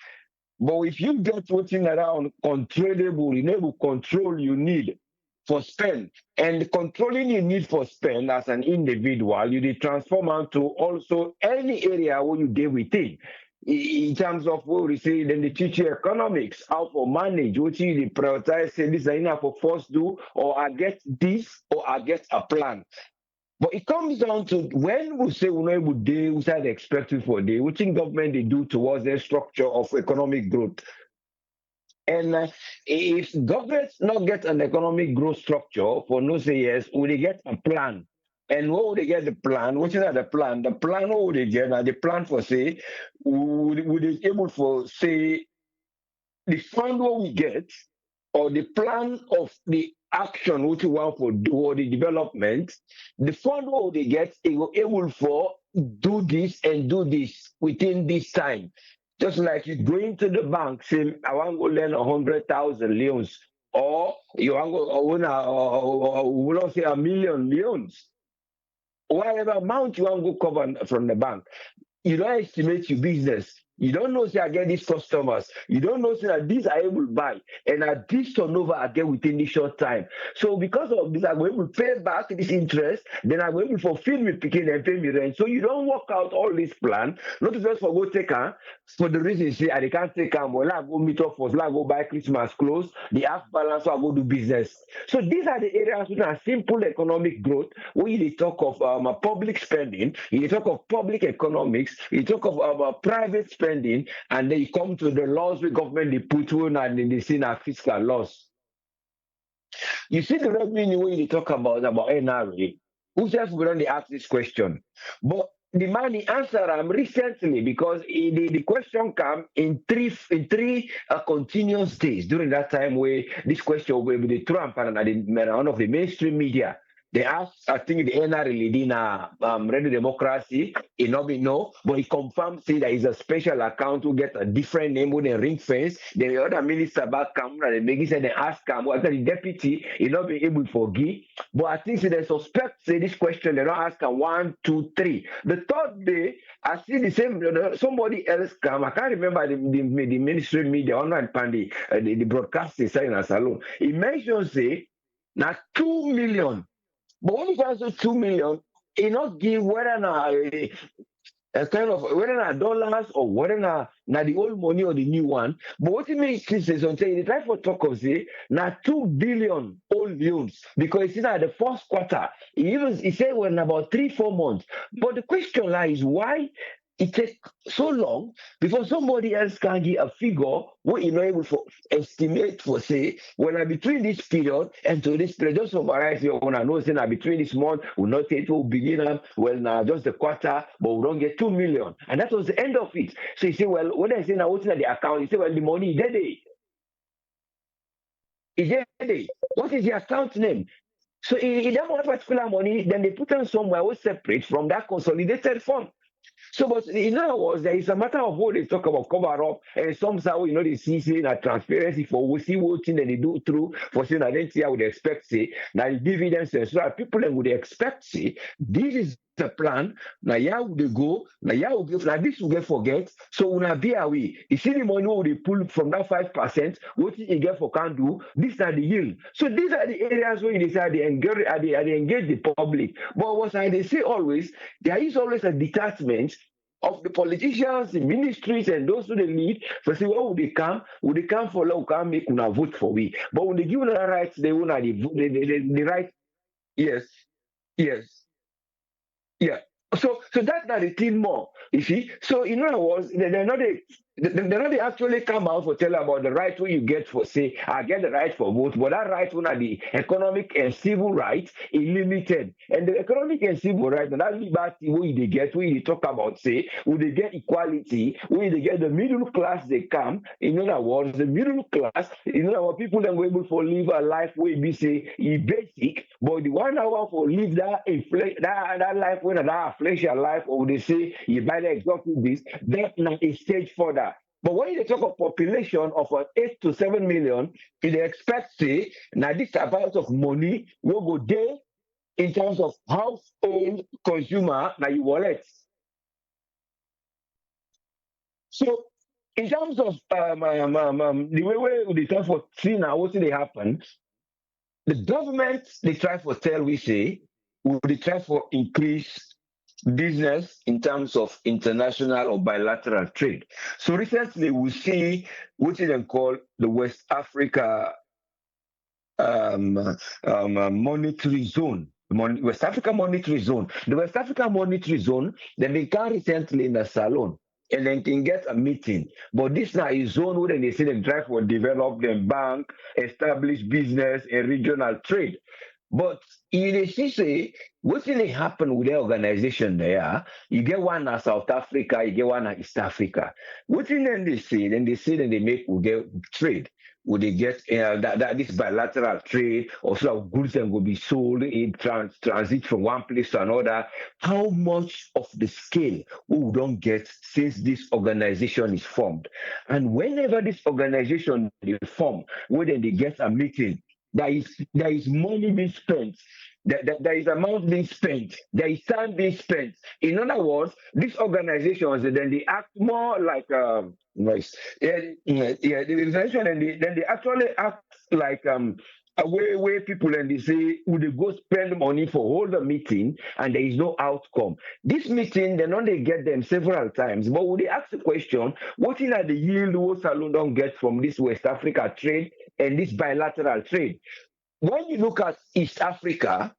But if you get what's around controllable, you know, control you need for spend, and controlling you need for spend as an individual, you need transform into also any area where you deal within. In terms of what we say, then they teach you economics, how to manage, what you prioritize, say this is enough for first do, or I get this, or I get a plan. But it comes down to when we say we know able day, we start expecting for day, what think government they do towards the structure of economic growth. And if government not get an economic growth structure for no say yes, will they get a plan? And what would they get the plan? What is that the plan? The plan what would they get? Now the plan for say would they able for say the fund what we get or the plan of the action which we want for do or the development, the fund what they get, it will able for do this and do this within this time. Just like you going to the bank, say, I want to lend 100,000 loans, or you want to we don't say a million loans, whatever amount you want to cover from the bank. You don't estimate your business. You don't know say I get these customers. You don't know say that these I will buy and at this turnover I get within this short time. So because of this, I'm able to pay back this interest. Then I'm able to fulfill me picking and pay me rent. So you don't work out all this plan. Not just for go take her for the reason say I can't take her. Well, I go meet up for I go buy Christmas clothes. The half balance so I go do business. So these are the areas which are simple economic growth. When you talk of public spending, you talk of public economics, you talk of private spending, and then you come to the laws the government they put on and they see our fiscal laws. You see the revenue when you talk about NRA. Who says we don't ask this question? But the man he answered recently because the question came in three continuous days during that time where this question with the Trump and one of the mainstream media. They asked, I think the NRA leading Radio Democracy, he not be no, but he confirmed say that it's a special account to get a different name with a ring fence. Then the other minister back come and they make it say they ask him what the deputy he not be able to forgive. But I think say they suspect say this question, they don't ask him 1, 2, 3. The third day, I see the same somebody else come. I can't remember the mainstream media online pandi the broadcasting sign as alone. He mentioned say now 2 million. But when it comes to 2 million, it not give whether na a kind of whether na dollars or whether na the old money or the new one. But what it makes this is until they try for talk of say na 2 billion old loans because it's not the first quarter. He said well in about 3, 4 months. But the question lies why it takes so long before somebody else can give a figure what you know able to estimate for say when I between this period and to this period just summarize your when I know say now between this month we not take to begin well now just the quarter but we don't get 2 million and that was the end of it. So you say well when I say now what's in the account you say well the money is there. What is the account name? So in that one particular money then they put them somewhere was separate from that consolidated fund. So, but in other words, there is a matter of what they talk about cover up, and somehow they see say that transparency for we see what thing that they do through for saying identity. I would expect say now the dividends and so that people then would expect say this is the plan. Now yeah would they go? Now yeah will give now this will get forget. So una be away. You see the money what they pull from that 5%. What you get for can do? These are the yield. So these are the areas where they say they engage the public. But what I they say always there is always a detachment of the politicians, the ministries, and those who they lead, for say, what would they come? Would they come for law? Can make una vote for we? But when they give una rights, they want the right. Yes, yes. Yeah. So that's not the thing more. You see. So in other words, they're not they're not they actually come out for tell about the right what you get for say I get the right for vote, but that right one are the economic and civil rights is limited. And the economic and civil rights and that liberty what they get, when they talk about say, will they get equality, when they get the middle class they come, in other words, the middle class, in other words, people that were able to live a life where we say is basic, but the one that want for live that life when that inflation life, or they say you buy the exactly this, that now is stage further. But when you talk of population of 8 to 7 million, you expect say now this amount of money will go there in terms of household consumer now you wallet. So in terms of the way we talk for see now what they happen, the government they try for tell we say will they try for increase business in terms of international or bilateral trade. So recently we see what is then called the West Africa monetary zone. West Africa Monetary Zone. The West Africa Monetary Zone, they been carried recently in a salon. And then can get a meeting. But this now is zone where they say they drive for develop them bank, establish business and regional trade. But you dey see say wetin dey happen with the organization there, you get one na South Africa, you get one na East Africa. Wetin dem dey say? Dem dey say dem dey make we get trade. We dey get that this bilateral trade, or so that goods dem go be sold in transit from one place to another. How much of the scale we don get since this organization is formed? And whenever this organization dey form, wey dem dey get a meeting, there is money being spent. There is amount being spent. There is time being spent. In other words, these organizations then they act more like nice. Yeah, yeah. The organization and then they actually act like a way where people and they say would they go spend money for hold a meeting and there is no outcome. This meeting they know they get them several times, but would they ask the question, what in are the yield what Salon don't get from this West Africa trade and this bilateral trade? When you look at East Africa,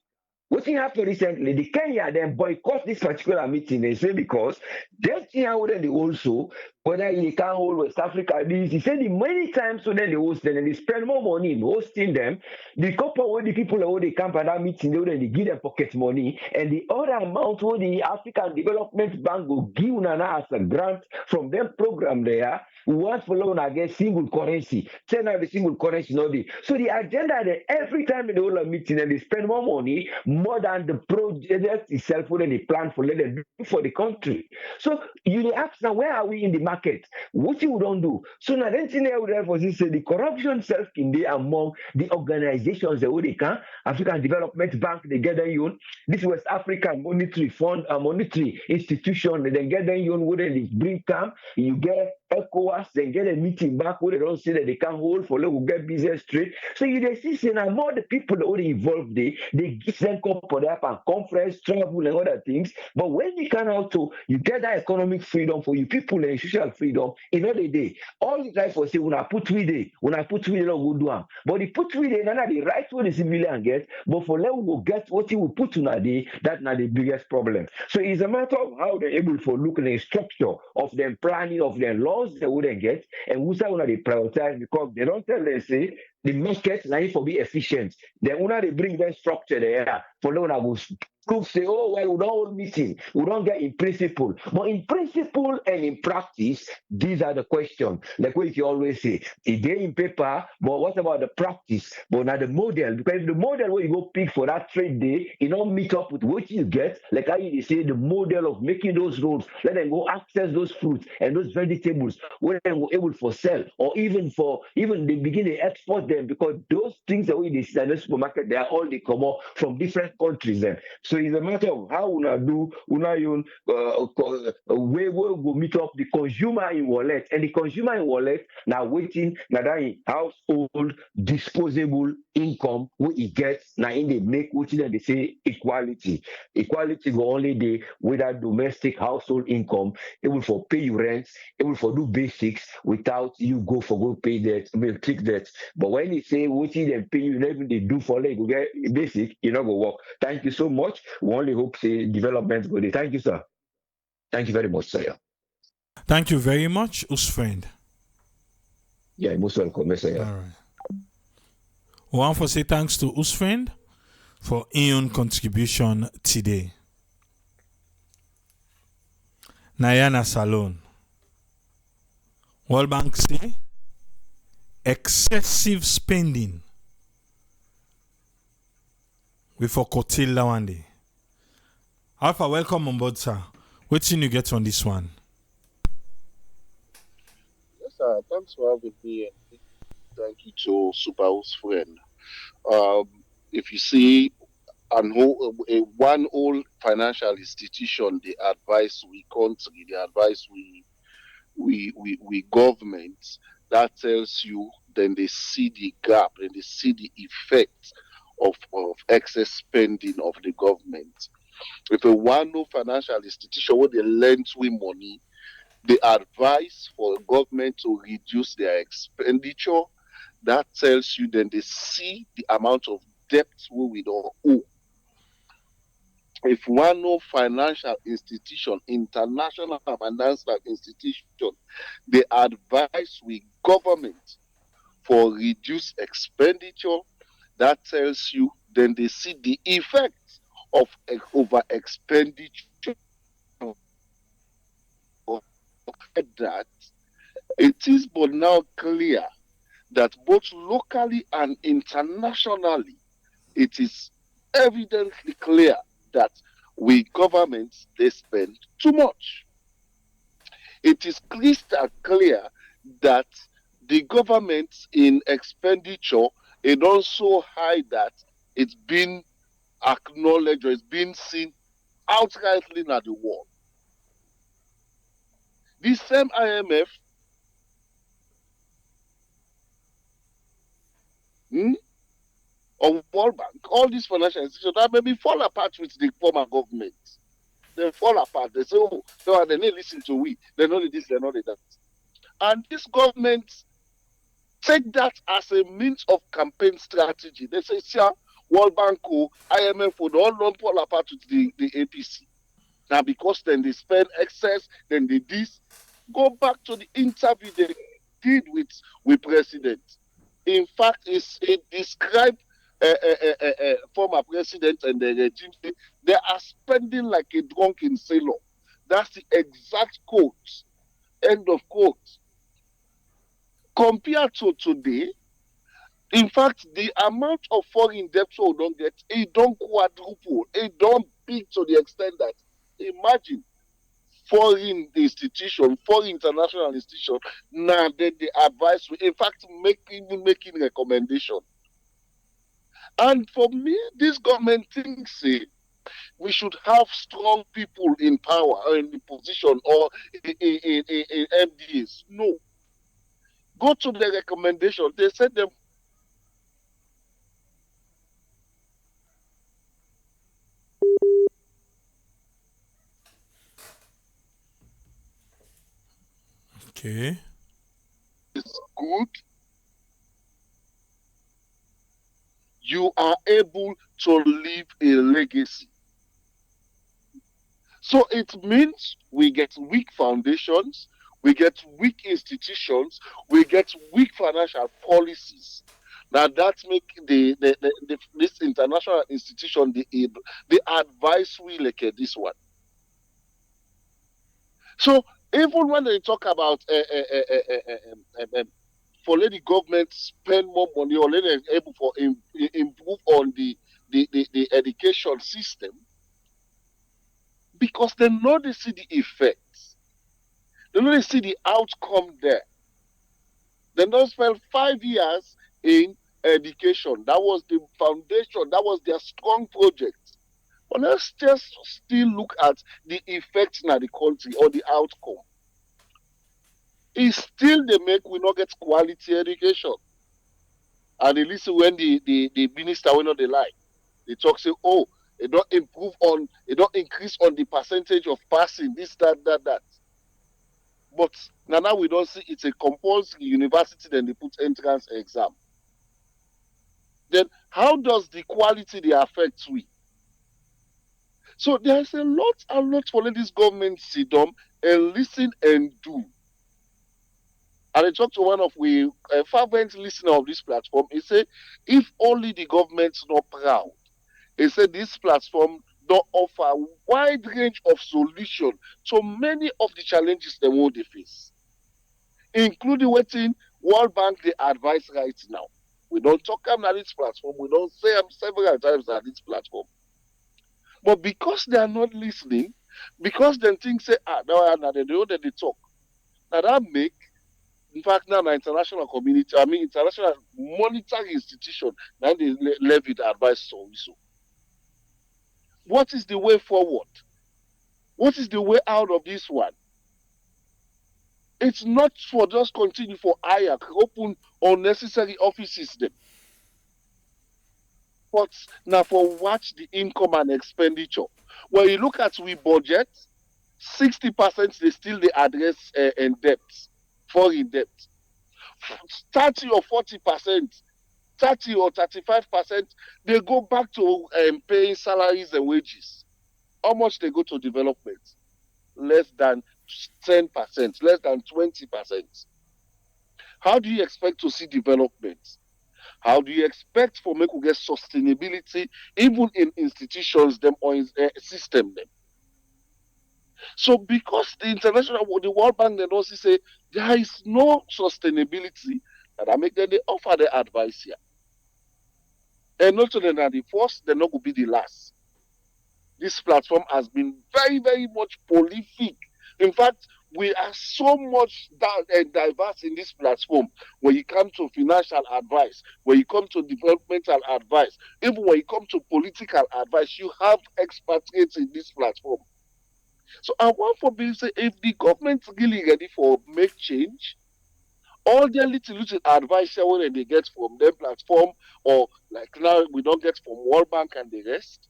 what happened recently, the Kenya then boycott this particular meeting. They say because they see how then they also whether they can hold West Africa. This he said the many times so then they host them and they spend more money in hosting them. The couple where the people who they camp at that meeting, they give them pocket money, and the other amount where the African Development Bank will give Nana as a grant from them program there. We want for loan against single currency. Send out the single currency, no day. So the agenda that every time in the whole meeting and they spend more money, more than the project itself, what they plan for let them do for the country. So you ask now, where are we in the market? What you don't do? So now then thing I would have was say the corruption self in there among the organizations that they can African Development Bank, they get them you this West African Monetary Fund, a monetary institution, they then get them you where they bring come, you get ECOWAS, then get a meeting back where they don't say that they can hold for let get business straight. So you they see say now more the people that already involved they give them for their conference, travel and other things. But when you can also you get that economic freedom for you people and social freedom in other day. All the time for say when I put 3 days, when I put 3 days, go do them. But the put 3 days, not the right what the civilian get, but for let we go get what you will put in a day, that's not the biggest problem. So it's a matter of how they're able to look at the structure of them planning of their laws they wouldn't get and who's that they prioritize because they don't tell them say the market now for be efficient. Then when they bring that structure there, for now go prove say, oh well, we don't hold meeting, we don't get in principle. But in principle and in practice, these are the questions. Like what you always say, it day in paper, but what about the practice? But now the model, because if the model where you go pick for that trade day, it don't meet up with what you get, like how you say the model of making those roads, let them go access those fruits and those vegetables, where they were able for sell, or even they begin to export them because those things that we see in the supermarket, they are all they come up from different countries then. So it's a matter of how una do una own way we go meet up the consumer in wallet and the consumer in wallet now waiting now that in household disposable income what he gets now in they make what they say equality go only the whether domestic household income able for pay you rent able for do basics without you go for go pay debt I mean take debt but when you say what them pay you never they do for like go get basic you know go work. Thank you so much. We only hope say development go there. Thank you, sir. Thank you very much, sir. Thank you very much, us friend. Yeah, you're most welcome, yes, All sir. right. We want to say thanks to us friend for Ian contribution today. Nayana Salon. World Bank say excessive spending. We for curtail that one day. Alpha, welcome on board, sir. What thing you get on this one? Yes, sir. Thanks for having me, and big thank you to Superhouse friend. Um, if you see one old financial institution, they advise we country, they advise we government. That tells you, then they see the gap, and they see the effect of excess spending of the government. If a one no financial institution where they lend we money, they advise for government to reduce their expenditure. That tells you then they see the amount of debt we don't owe. if one no financial institution, international financial institution, they advise we government for reduce expenditure, that tells you then they see the effects of over expenditure that it is but now clear that both locally and internationally it is evidently clear that we governments they spend too much. It is crystal clear that the government in expenditure it also high that it's been acknowledged or it's been seen outrightly in the world. This same IMF hmm, or World Bank, all these financial institutions that maybe fall apart with the former government. They fall apart. They say, oh, no, they need listen to we. They know this, they know that. And this government take that as a means of campaign strategy. They say, see, World Bank, IMF, would all don't fall apart with the APC. Now, because then they spend excess, then they this. Go back to the interview they did with President. In fact, it described former president and the regime. They are spending like a drunken sailor. That's the exact quote. End of quote. Compared to today, in fact, the amount of foreign debt we don't get, it don't quadruple, it don't big to the extent that imagine foreign institution, foreign international institution, now then they advise, in fact, making recommendation. And for me, this government thinks we should have strong people in power or in the position or in MDAs. No. Go to the recommendation. They said them Okay. is good. You are able to leave a legacy. So it means we get weak foundations, we get weak institutions, we get weak financial policies. Now that make this international institution the advice we like this one. So even when they talk about for let the government spend more money or let them able for improve on the education system because they know they see the effects. They know they see the outcome there. They don't spend 5 years in education. That was the foundation. That was their strong project. But let's just still look at the effects in the country or the outcome. It's still they make we not get quality education. And they listen when the minister will not they lie. They talk say, oh, it don't improve on it don't increase on the percentage of passing, this, that. But now we don't see it's a compulsory university, then they put entrance exam. Then how does the quality they affect we? So there's a lot for let this government sit down and listen and do. And I talked to one of we a fervent listener of this platform. He said, if only the government's not proud, he said this platform don't offer a wide range of solution to many of the challenges the world they face, including waiting World Bank they advise right now. We don't talk about this platform. We don't say them several times at this platform. But because they are not listening, because they think say now they know that they talk. Now that make in fact now the international community, I mean international monetary institution, now they levy the advice so. What is the way forward? What is the way out of this one? It's not for just continue for IAC, open unnecessary offices them. But now for watch the income and expenditure. When you look at we budget, 60% they still they address in debt, foreign debt. 30 or 40%, 30 or 35%, they go back to paying salaries and wages. How much they go to development? Less than 10%, less than 20%. How do you expect to see development? How do you expect for make we get sustainability even in institutions them or in system them? So because the World Bank, they also say there is no sustainability, and I make them they offer the advice here. And not only that, the first, they're not going to be the last. This platform has been very, very much prolific. In fact, we are so much diverse in this platform. When you come to financial advice, when you come to developmental advice, even when you come to political advice, you have expatriates in this platform. So I want for me to say, if the government really ready for make change, all their little advice when they get from their platform, or like now we don't get from World Bank and the rest,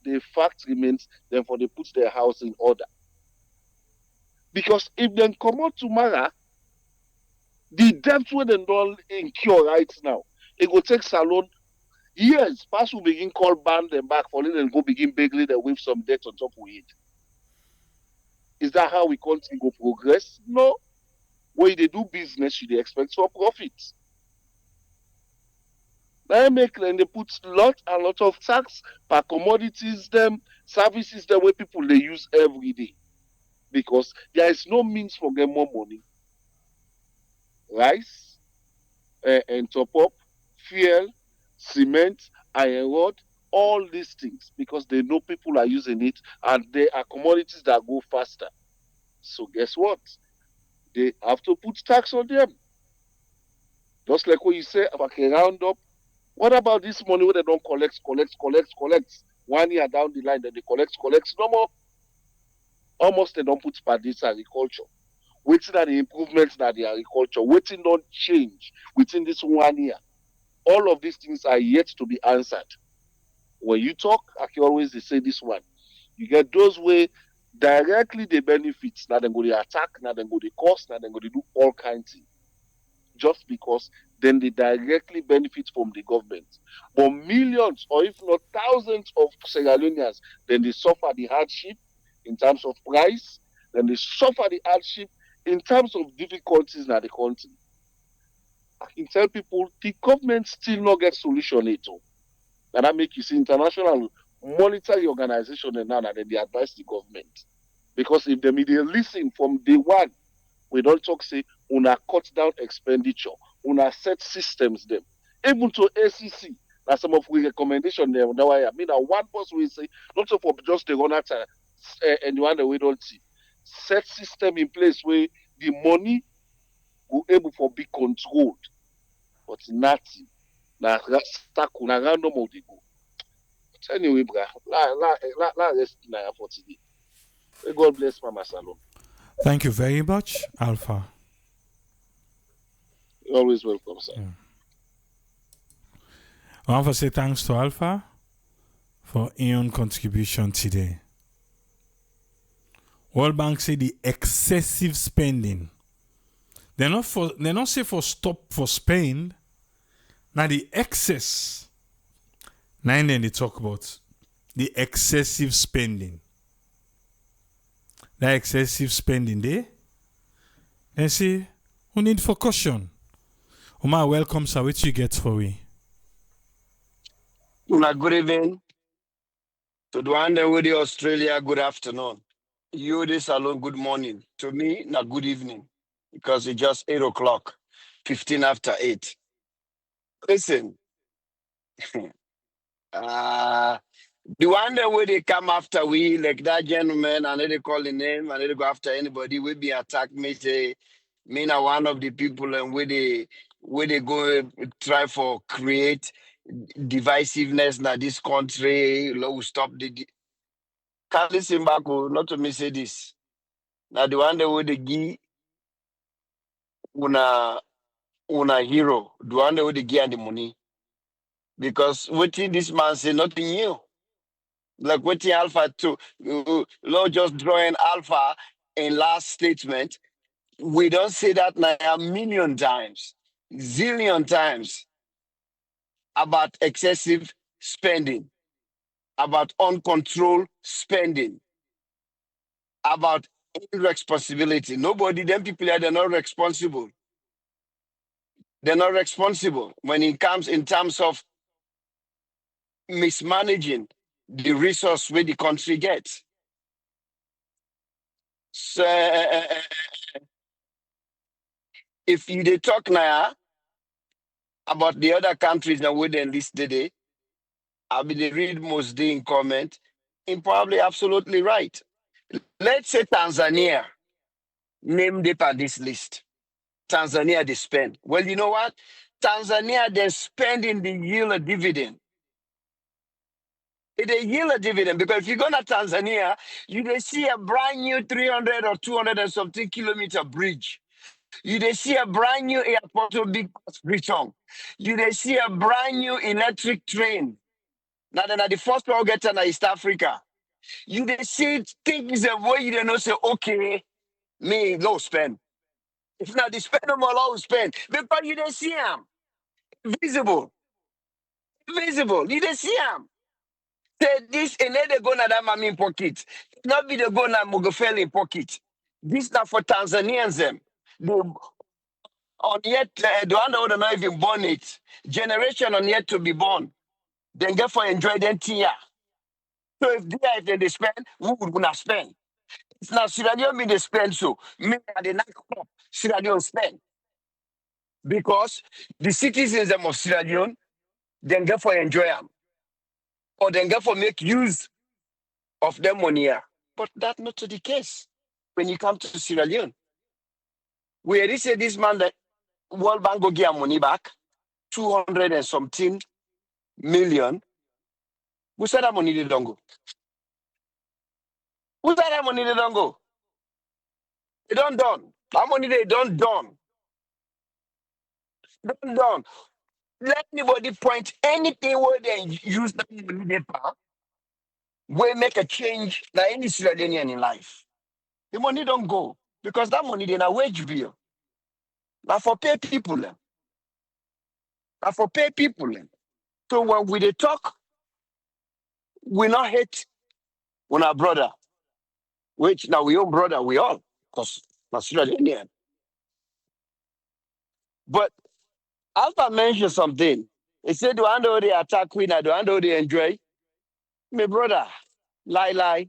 the fact remains then for they put their house in order. Because if they come out tomorrow, the debt where they don't incur right now, it will take salon years. Pass will begin call ban them back for it and go begin begging them with some debt on top of it. Is that how we continue go progress? No. When they do business, you they expect for profits. They make and they put lot and lot of tax per commodities them, services them where people they use every day. Because there is no means for get more money. Rice, and top up, fuel, cement, iron rod, all these things because they know people are using it and they are commodities that go faster. So guess what? They have to put tax on them. Just like what you say about a roundup. What about this money where they don't collect 1 year down the line, then they collect no more? Almost they don't put per this agriculture. Waiting at the improvements that the agriculture, waiting don't change within this 1 year. All of these things are yet to be answered. When you talk, I can always say this one. You get those way directly the benefits. Now they go to attack, now they go to cost, now they go to do all kinds of things. Just because then they directly benefit from the government. But millions or if not thousands of Sierra Leoneans, then they suffer the hardship in terms of price, then they suffer the hardship in terms of difficulties in the country. I can tell people the government still not get solution at all. And that make you see international monetary organization and now that they advise the government. Because if they media listen from day one, we don't talk say una cut down expenditure, una set systems them. Even to ACC, that's some of we recommendation there. That why I mean that one person will say, not so for just the run at anyone that we don't see. Set system in place where the money will able for be controlled. But nothing. Na stack na random of the go. But anyway, bra, la rest na for today. May God bless Mama Salon. Thank you very much, Alpha. You're always welcome, sir. Yeah. I want to say thanks to Alpha for Ion contribution today. World Bank say the excessive spending. They're not say for stop for spend. Now the excess. Now then they talk about the excessive spending. That excessive spending there. They say we need for caution. Uma welcome sir, what you get for we. Good evening. To the one with the Australia, good afternoon. You this alone, good morning. To me, good evening. Because it's just 8 o'clock, 15 after 8. Listen, the one where they come after we, like that gentleman, and they call the name, and they go after anybody, we be attack me, say, me na one of the people, and where they go try for create divisiveness na this country, will stop the. Can't listen back, not to me say this. Now the one where they give una hero, the one where they give the money. Because what this man say, nothing new. Like what Alpha to Lord just drawing Alpha in last statement. We don't say that now a million times, zillion times about excessive spending. about uncontrolled spending, about irresponsibility. Nobody, them people are they're not responsible. They're not responsible when it comes in terms of mismanaging the resource where the country gets. So if you dey talk now about the other countries that we then list today, I mean they read most day in comment, and probably absolutely right. Let's say Tanzania named it on this list. Tanzania they spend. Well, you know what? Tanzania they're spending the yield a dividend. It a yield a dividend because if you go to Tanzania, you will see a brand new 300 or 200 and something kilometer bridge. You they see a brand new airport to big return. You they see a brand new electric train. Now then, the first one get to East Africa. You they see things the way you don't know say okay, me low spend. If not, the spend no more low spend because you don't see them visible, visible. You don't see them. Say this and then they go na that mammy pocket. Not be the go na Mogofeli pocket. This not for Tanzanians them. They on yet the one that not even born it. Generation on yet to be born. Then get for enjoy them tia. So if they spend, who would gonna spend? It's not Sierra Leone me they spend so. Me and the knock up Sierra Leone spend. Because the citizens them of Sierra Leone then get for enjoy them. Or then get for make use of them money here. But that's not the case when you come to Sierra Leone. We already say this man that World Bank go give money back, 200 and something million. Who said that money they don't go? Who said that money they don't go? They don't done. That money they don't done. Don't done. Let anybody point anything where they use that money they power, where make a change like any Sierra Leonean in life. The money don't go because that money they na wage bill. Now for pay people. Now for pay people. So when we they talk, we not hate on our brother, which now we own brother, we all, because that's Sierra Leonean. But Alpha mentioned something. He said, do I know they attack Queen? Do I know they enjoy? My brother, lie.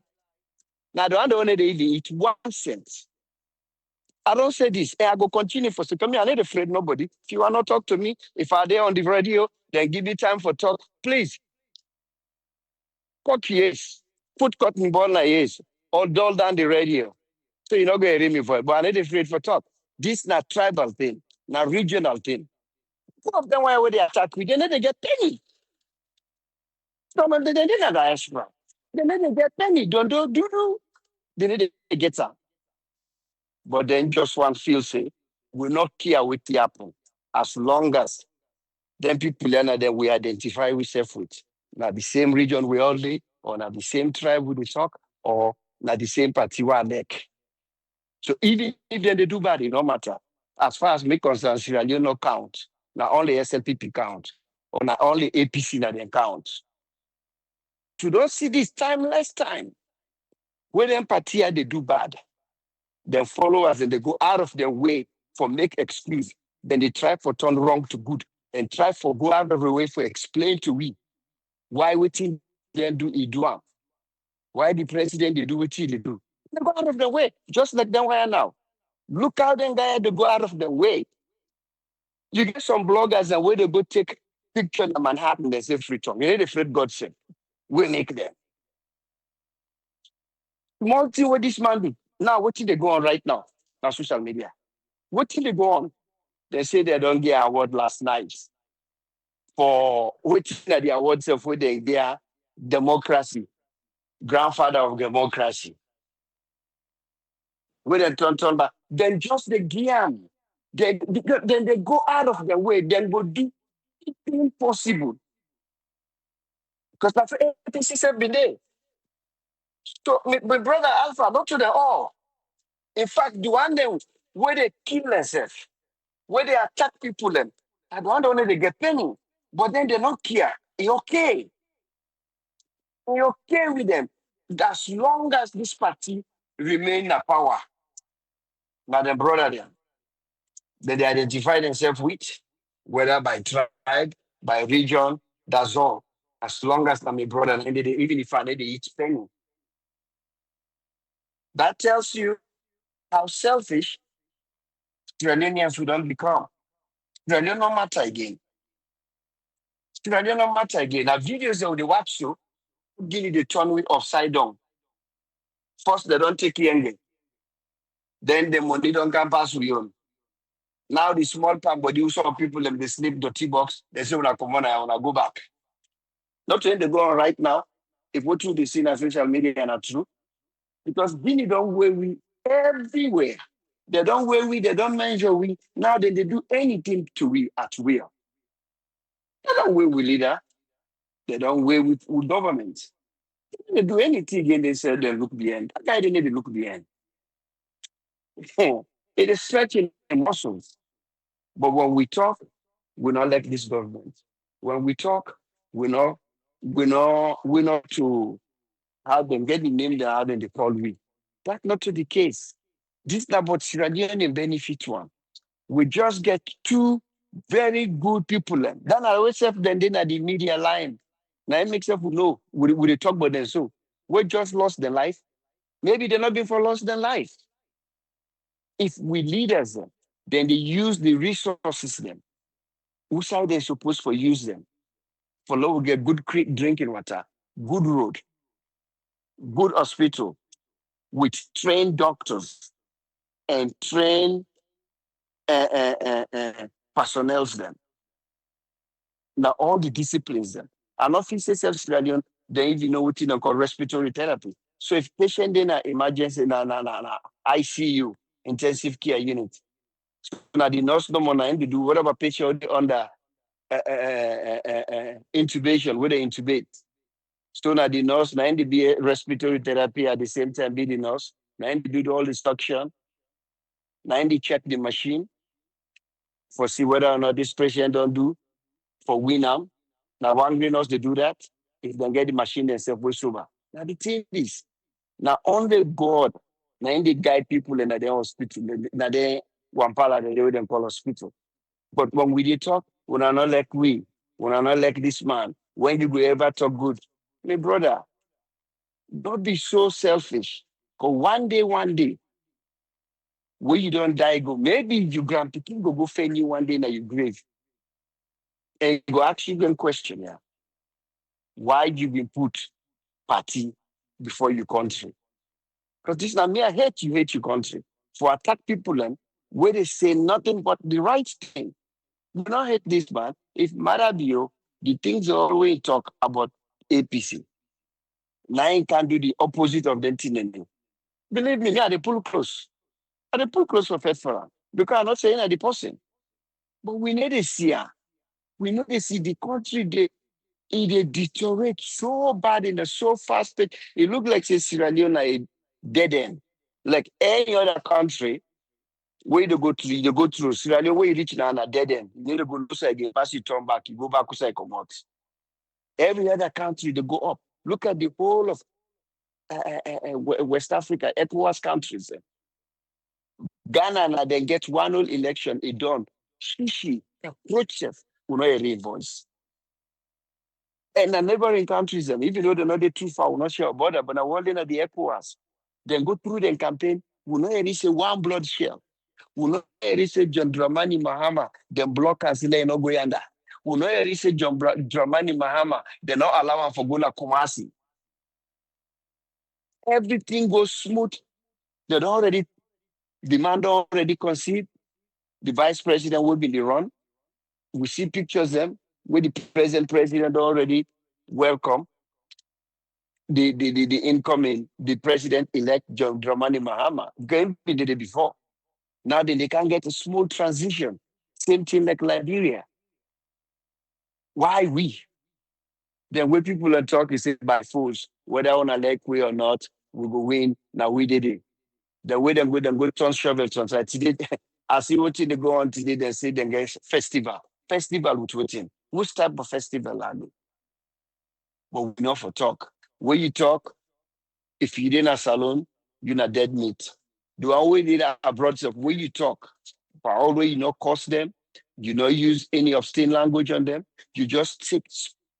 Now, do I know they eat 1 cent? I don't say this. I go continue for so come here. I'm not afraid nobody. If you want to talk to me, if I there on the radio, then give me time for talk. Please, cut yes. Put cotton ball na yes. Or dull down the radio. So you're not going to hear me voice. But I'm not afraid for talk. This not tribal thing, not regional thing. Some of them where they attack me, they never get penny. Some of them they not diaspora. They never get penny. Don't do. They need to get some. But then just one feel say, we not care with the happen. As long as then people learn that we identify ourselves with. Now the same region we all live, or now the same tribe we dey talk, or now the same party we make. So even if they do bad, it no matter. As far as me concerned, Sierra Leone no count. Now only SLPP count, or now only APC that they count. To don't see this timeless time, when them party they do bad, then followers and they go out of their way for make excuse. Then they try for turn wrong to good and try for go out of their way for explain to we why we think they do it do am. Why the president they do what they do. They go out of their way, just like them where now. Look how them guy they go out of their way. You get some bloggers and where they go take picture of Manhattan, they say free tongue. You know the Fred God said, we make them. Small thing what this man do. Now what thing they go on right now? Now social media. What thing they go on? They say they don't get award last night for which the awards of where they are democracy, grandfather of democracy. When they turn back, then just the game. Then they go out of their way, then go do anything possible. Because that's APC every day. So my brother Alpha, not to the all. In fact, the one them where they kill themselves, where they attack people them, I don't know they get penny, but then they don't care. It's okay. We're okay with them. As long as this party remain in power, now the brother them, that they identify themselves with, whether by tribe, by region, that's all. As long as I'm a brother, and even if I need to eat penny, that tells you how selfish Sierra Leoneans would not become. Sierra Leone no matter again. Sierra Leone no matter again. Now videos of the WAP show, Guinea the turn with upside down. First they don't take Yenge. Then the money don't come pass with you. Now the small palm body, some people them they sleep dirty box. They say when I come on, I wanna go back. Not when they go on right now. If what you be seen on social media and are true, because Guinea don't wear we everywhere. They don't wear we, they don't measure we. Now they do anything to we at will. They don't wear we leader. They don't wear with government. They do anything again, they say they look behind. That guy didn't even look behind. It is stretching muscles. But when we talk, we not like this government. When we talk, we not to have them get the name they have and they call we. That's not to the case. This is about Sierra Leone benefit one. We just get two very good people. Then I always have them then at the media line. Now it makes us know we they talk about them. So we just lost their life. Maybe they're not before lost their life. If we leaders them, then they use the resources them. Whose side they supposed to use them? For law, we get good drinking water, good road, good hospital with trained doctors and trained personnel them. Now all the disciplines them. And officers self-studying, they even know what you call respiratory therapy. So if patient in an emergency na ICU, intensive care unit, so now the nurse no more to do whatever patient under intubation, where they intubate. So now the nurse now to be respiratory therapy at the same time be the nurse, now to do all the suction, now to check the machine for see whether or not this patient don't do for Winam. Now one nurse they do that, if they get the machine themselves way sober. Now the thing is, now only God, now they guide people in the hospital, now they one part they would call hospital. But when we did talk, when are not like when are not like this man, when you go ever talk good, my brother, don't be so selfish. Because one day, when you don't die, go maybe you grandpicking go find you one day in your grave. And you go ask you one question, yeah. Why you been put party before your country? Because this now me, I hate your country. For attack people and where they say nothing but the right thing. Do not hate this man. If Marabio, the things they always talk about APC. Now he can do the opposite of the thing. Believe me, yeah, they pull close. And they pull close for Fed Forum. Because I'm not saying that the person. But we need to see her. We need to see the country they deteriorate so bad in a so fast pace. It look like say Sierra Leone a dead end. Like any other country, where you go through Sierra Leone, where you reach now a dead end. You need to go to again, pass you turn back, you go back to come out. Every other country they go up. Look at the whole of West Africa, ECOWAS countries. Ghana now then get one whole election, it done. Shishi, approaches, will not hear voice. And the neighboring countries, even though they're not too far, will not share a border, but now one day at the ECOWAS, then go through the campaign, will not hear say one blood shell. Will not hear say John Dramani Mahama, then block us in no go yonder. Will not hear say John Dramani Mahama, they not allow him for go to Kumasi. Everything goes smooth. They don't already, the man don't already conceived. The vice president will be the run. We see pictures them where the president already welcome the incoming, the president-elect John Dramani Mahama. Game did it before. Now then they can get a smooth transition. Same thing like Liberia. Why we? Then when people are talking, say by force, whether on a leg way or not, we go win. Now we did it. The way them go turn shovel turn. So today, I see what they go on today, they say they get festival. Festival with waiting. Which type of festival are they? But we know for talk. Where you talk, if you in a salon, you're not dead meat. The one way did abroad stuff, where you talk, but always you not cost them, you not use any obscene language on them, you just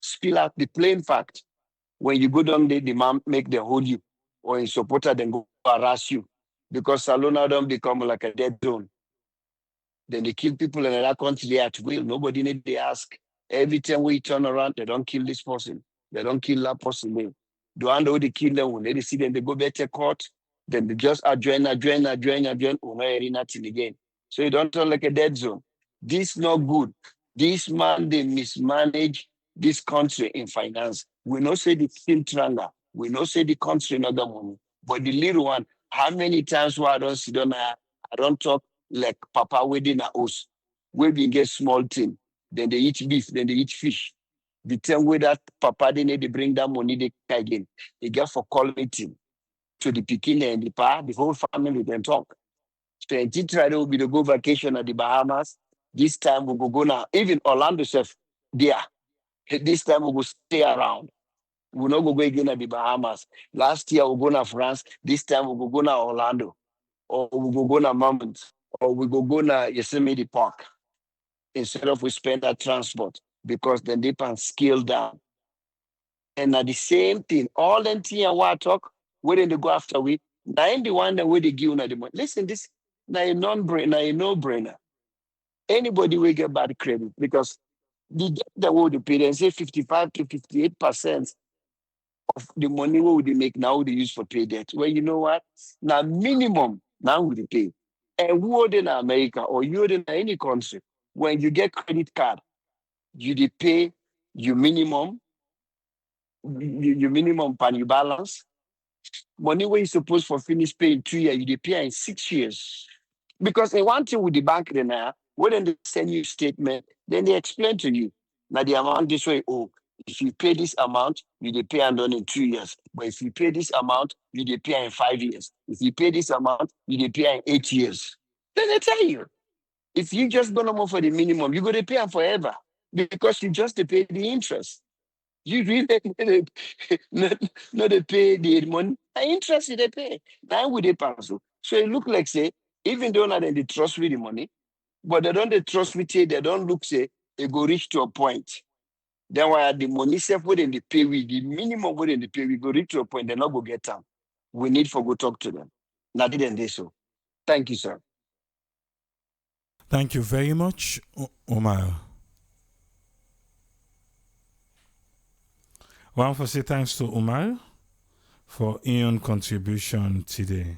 spill out the plain fact. When you go down there, the man make them hold you, or in supporter then go harass you. Because salon now don't become like a dead zone. Then they kill people in another country at will. Nobody need to ask. Every time we turn around, they don't kill this person. They don't kill that person. The one who they kill them, when they see them, they go back to court. Then they just adjourn. We're not hearing nothing again. So you don't turn like a dead zone. This not good. This man, they mismanage this country in finance. We not say the film tranga. We not say the country not the money. But the little one, how many times why I don't sit down, I don't talk like Papa wedding a house. We be get small thing. Then they eat beef, then they eat fish. The time way that Papa they need to bring that money they again. They get for call meeting to the Pekin and the Pa, the whole family then talk. So and try to be to go vacation at the Bahamas. This time we go now. Even Orlando chef there. This time we go stay around. We'll not go again at the Bahamas. Last year we go to France. This time we go to Orlando. Or we go to Mammoth. Or we go to Yosemite Park. Instead of we spend that transport. Because then they can scale down. And at the same thing, all them thing and what I talk, where they go after we, now in the one that where they give you the money. Listen, this now a no-brainer. Anybody will get bad credit because the debt that we pay, they say 55 to 58% of the money we would make now they use for pay debt. Well, you know what? Now minimum now we pay. And who in America or you in any country, when you get credit card, you dey pay your minimum, your minimum pan your balance. Money where you supposed for finish pay in 2 years, you dey pay in 6 years. Because they want thing with the bank then now, when they send you statement, then they explain to you. Now the amount this way, oh, if you pay this amount, you dey pay and done in 2 years. But if you pay this amount, you dey pay in 5 years. If you pay this amount, you dey pay in 8 years. Then they tell you, if you just go no more for the minimum, you're going to pay them forever because you just dey pay the interest. You really not they pay the money. The interest they pay. Now we they pass. So it look like say, even though not they trust with the money, but they don't they trust with it, they don't look say it go reach to a point. Then why the money self within the pay we the minimum within the pay we go reach to a point, they not go get them. We need for go talk to them. Now didn't they so? Thank you, sir. Thank you very much, Omar. One for say thanks to Omar for Ian contribution today.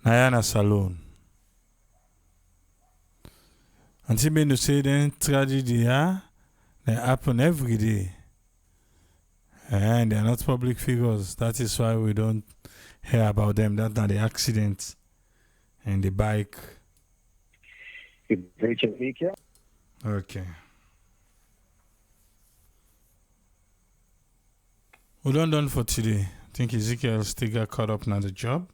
Nayana Salon. And she made to say then tragedy they happen every day. And they are not public figures. That is why we don't hear about them. That's not the accident and the bike. Okay. We're done for today. I think Ezekiel still got caught up now the job.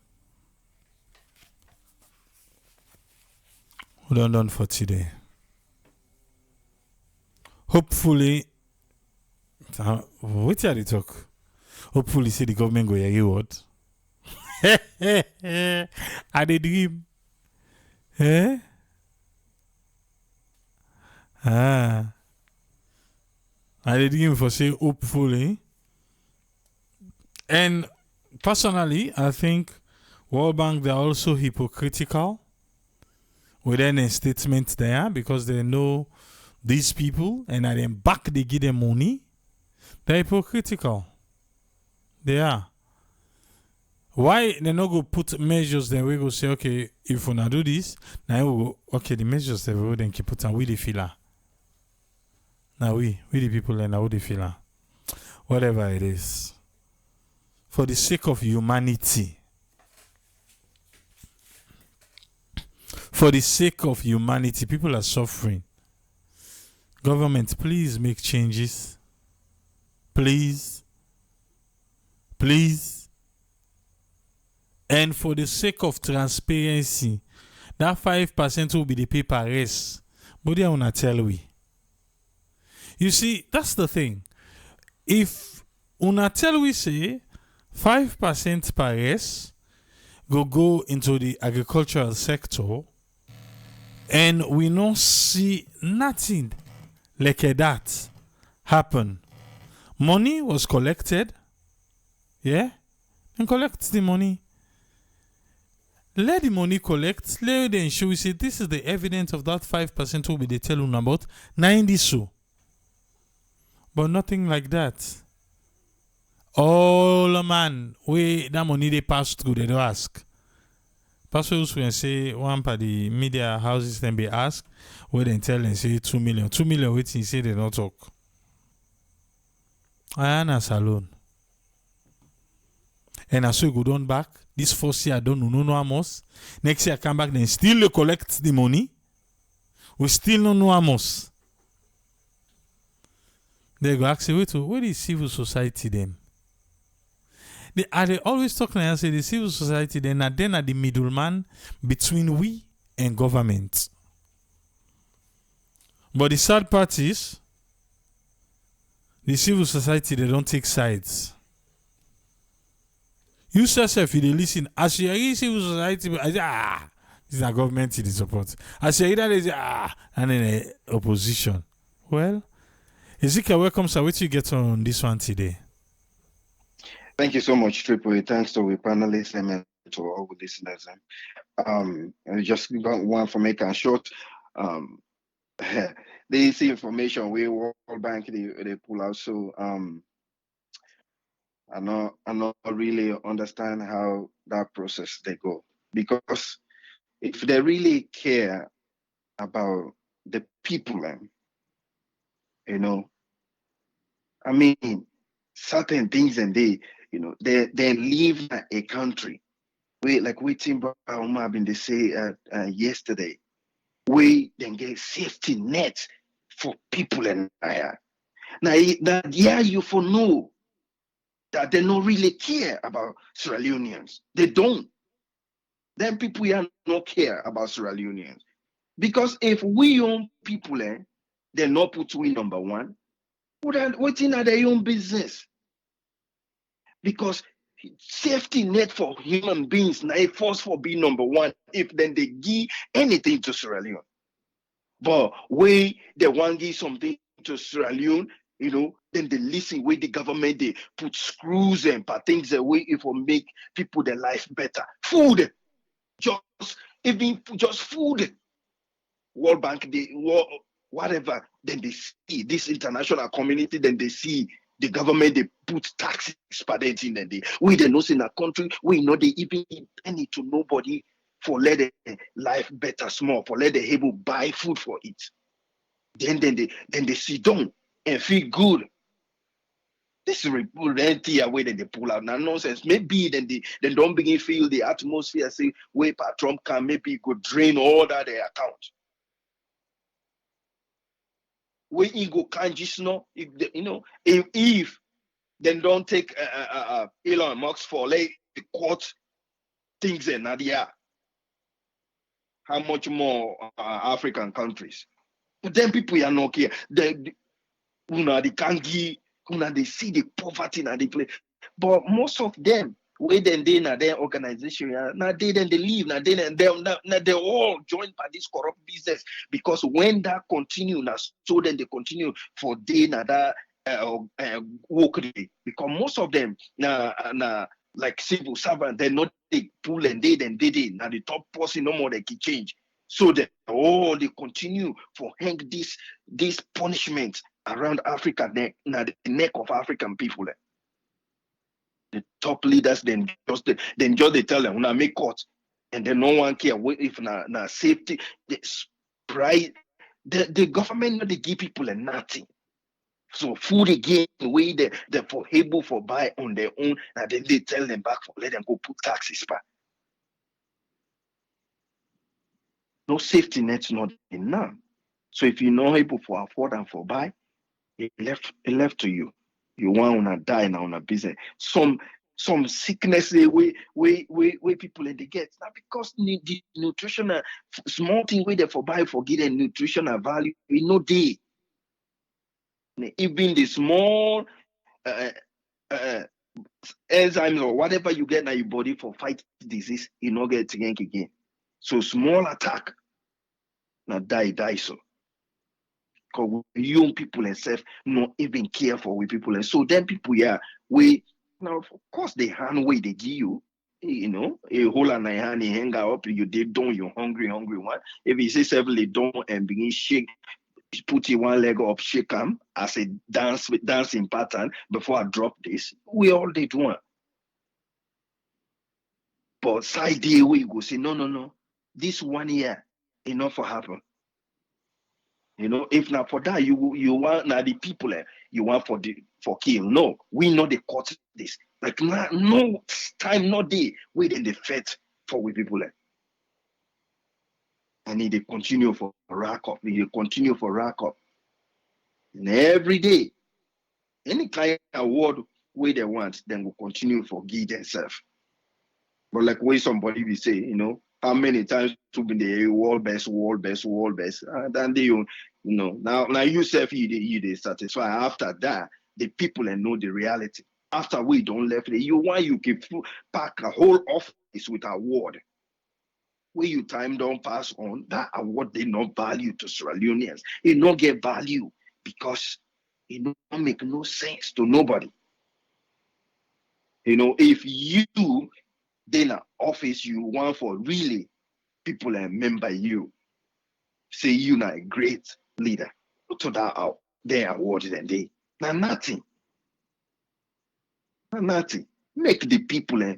We're done for today. Hopefully, what are they talk? Hopefully, say the government go hear you what? I did dream. Eh? I did dream for say hopefully. And personally, I think World Bank, they're also hypocritical with any statement there because they know these people and at them back they give them money. They're hypocritical. They are. Why they not go put measures then we go say, okay, if we not do this, now we go, okay, the measures they will then keep put on we the filler. Now we the people and now we the filler. Whatever it is. For the sake of humanity. For the sake of humanity, people are suffering. Government, please make changes. Please. Please. And for the sake of transparency, that 5% will be the paper race. But they want to tell we. You see, that's the thing. if una tell we say 5% per years go into the agricultural sector, and we no see nothing like that happen. Money was collected, yeah, and collect the money. Let the money collect. Let them show. We say this is the evidence of that 5% will be they tell you about 90 so, but nothing like that. All man, we that money they pass through, they don't ask. Pastors when say one per the media houses then be asked, where they tell and say 2 million. 2 million waiting say they don't talk. I am a salon. And as we go down back, this first year I don't know no amos. Next year I come back, then still they collect the money. We still don't know amos. They go ask wait, where is civil society then? They always talking and say the civil society then are the middleman between we and government. But the sad part is the civil society they don't take sides. You yourself if you listen, as you hear civil society, I say, this is a government in the support. As you hear that they say, and then opposition. Well, Ezekiel, welcome, sir. What you get on this one today? Thank you so much, Triple A. Thanks to the panelists and to all the listeners. I just got one for make and short. This information we World Bank they pull out. So I not really understand how that process they go, because if they really care about the people, I mean, certain things and they live in a country where, like we Timber been they say yesterday, we then get safety net for people and now yeah, you for know that they don't really care about Sierra Leoneans. They don't. Then people here not care about Sierra Leoneans. Because if we own people, they not put we number one, what's in their own business? Because safety net for human beings now force for being number one if then they give anything to Sierra Leone. But we they want to give something to Sierra Leone, then they listen where the government they put screws and put things away if will make people their life better. Food, just food. World Bank, whatever, then they see this international community, then they see the government, they put taxes per day in the day. We they know in a country, we know they even give penny to nobody for let the life better small, for let the able buy food for it. Then they sit down and feel good. This is empty away that they pull out. Now nonsense. Maybe then they don't begin feel the atmosphere, say where Trump can maybe go drain all that their account. Where ego can't just know if they don't take Elon Musk for like the court things in Nadia, how much more African countries? But then people are not here. They can't give, they see the poverty in the place. But most of them, where then they na their organization, now they then they leave, now they all join by this corrupt business, because when that continue, now so then they continue for day na that work day, because most of them na like civil servant, they not they pull and they now the top person no more they can change, so that they continue for hang this punishment around Africa neck, now the neck of African people. The top leaders then just they tell them when make court, and then no one care if na safety. The government they give people nothing. So food again way they for able for buy on their own, and then they tell them back for let them go put taxes back. No safety net's not enough. So if you're not able for afford and for buy, it left to you. You want to die now on a business. Some sickness way people in the get now, because the nutritional small thing where they for buy for getting nutritional value, no day. Even the small uh, enzymes or whatever you get in your body for fight disease, you not get again. So small attack, now die so. Because young people and self not even care for we people. And so then people we now of course the hand way they give you, a whole and hand hang up, you did don't you hungry one. If you say several don't and begin shake, put your one leg up, shake them as a dancing pattern before I drop this. We all did one. But side day we go say, no. This 1 year, enough for happen. If not for that, you want now the people you want for kill. No, we know the court this. Like no time, no day, waiting the fate for we people. And they continue for rack up. They continue for rack up. And every day, any kind of award where they want, then will continue for give themselves. But like way somebody will say, how many times to be the world best, and then they, now you self you satisfy. After that, the people and know the reality. After we don't left, you can pack a whole office with award. Where you time don't pass on, that award they not value to Sierra Leoneans. It not get value because it don't make no sense to nobody. If you then office you want for really people and remember you, say you not a great leader. To that out, they awarded and they now nothing. Nothing. Make the people and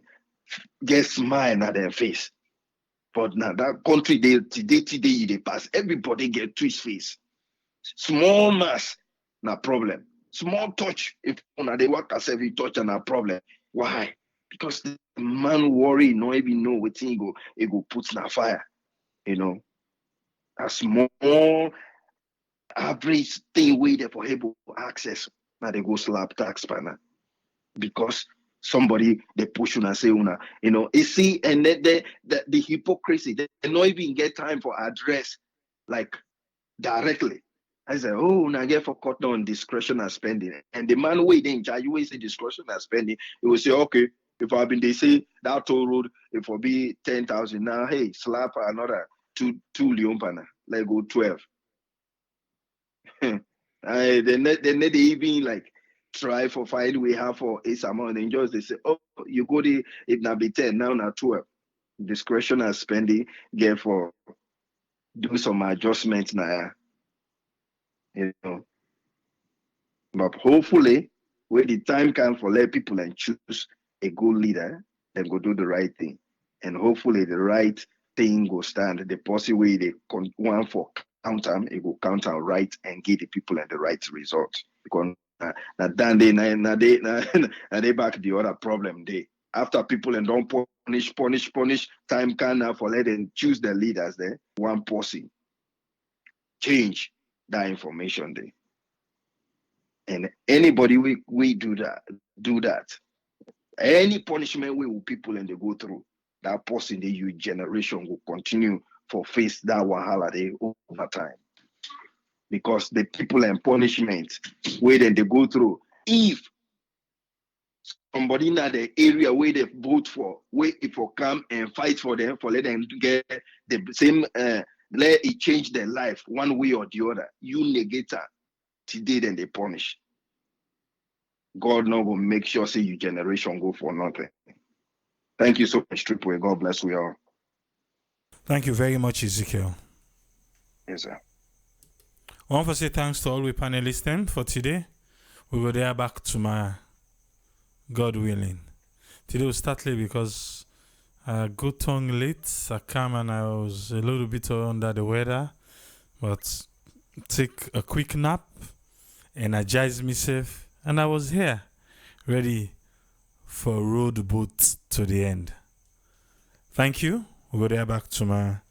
get smile at their face. But now that country today they pass, everybody get twist face. Small mass, no problem. Small touch, if they work as every touch and a problem. Why? Because the man worry, no even know what thing he go put in a fire. A small average thing way there for able access. Now they go slap tax panel because somebody they push and say you see, and then the hypocrisy, they don't even get time for address like directly. I said, oh, now get for cut down discretionary spending. And the man waiting, you will say discretionary spending, he will say, okay, if I've been they say that toll road, if I be 10,000 now, hey, slap another two Leone panel, like go 12. Then they even like try for find we have for a amount and just they say, oh, you go there, it now be 10, now 12. Discretionary spending, get for do some adjustments now. But hopefully, when the time comes for let people and choose a good leader, then go do the right thing. And hopefully the right thing will stand. The possible way they want for count time, it will count out right and give the people and the right result. Because now they back the other problem they after people and don't punish time can now for let them choose the leaders there, one policy. Change that information there. And anybody we do that. Any punishment we will people and they go through, that person the youth generation will continue for face that wahala they over time. Because the people and punishment where then they go through, if somebody in the area where they vote for, where if you come and fight for them, for let them get the same let it change their life one way or the other, you negate that today then they punish. God now will make sure say your generation go for nothing. Thank you so much, Triple. God bless we all. Thank you very much, Ezekiel. Yes, sir. I want to say thanks to all we panelists then for today. We will there back tomorrow, God willing. Today we'll start late because I got tongue late. I came and I was a little bit under the weather, but take a quick nap, energize myself, and I was here, ready for road boat to the end. Thank you. We'll go there back tomorrow.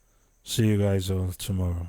See you guys all tomorrow.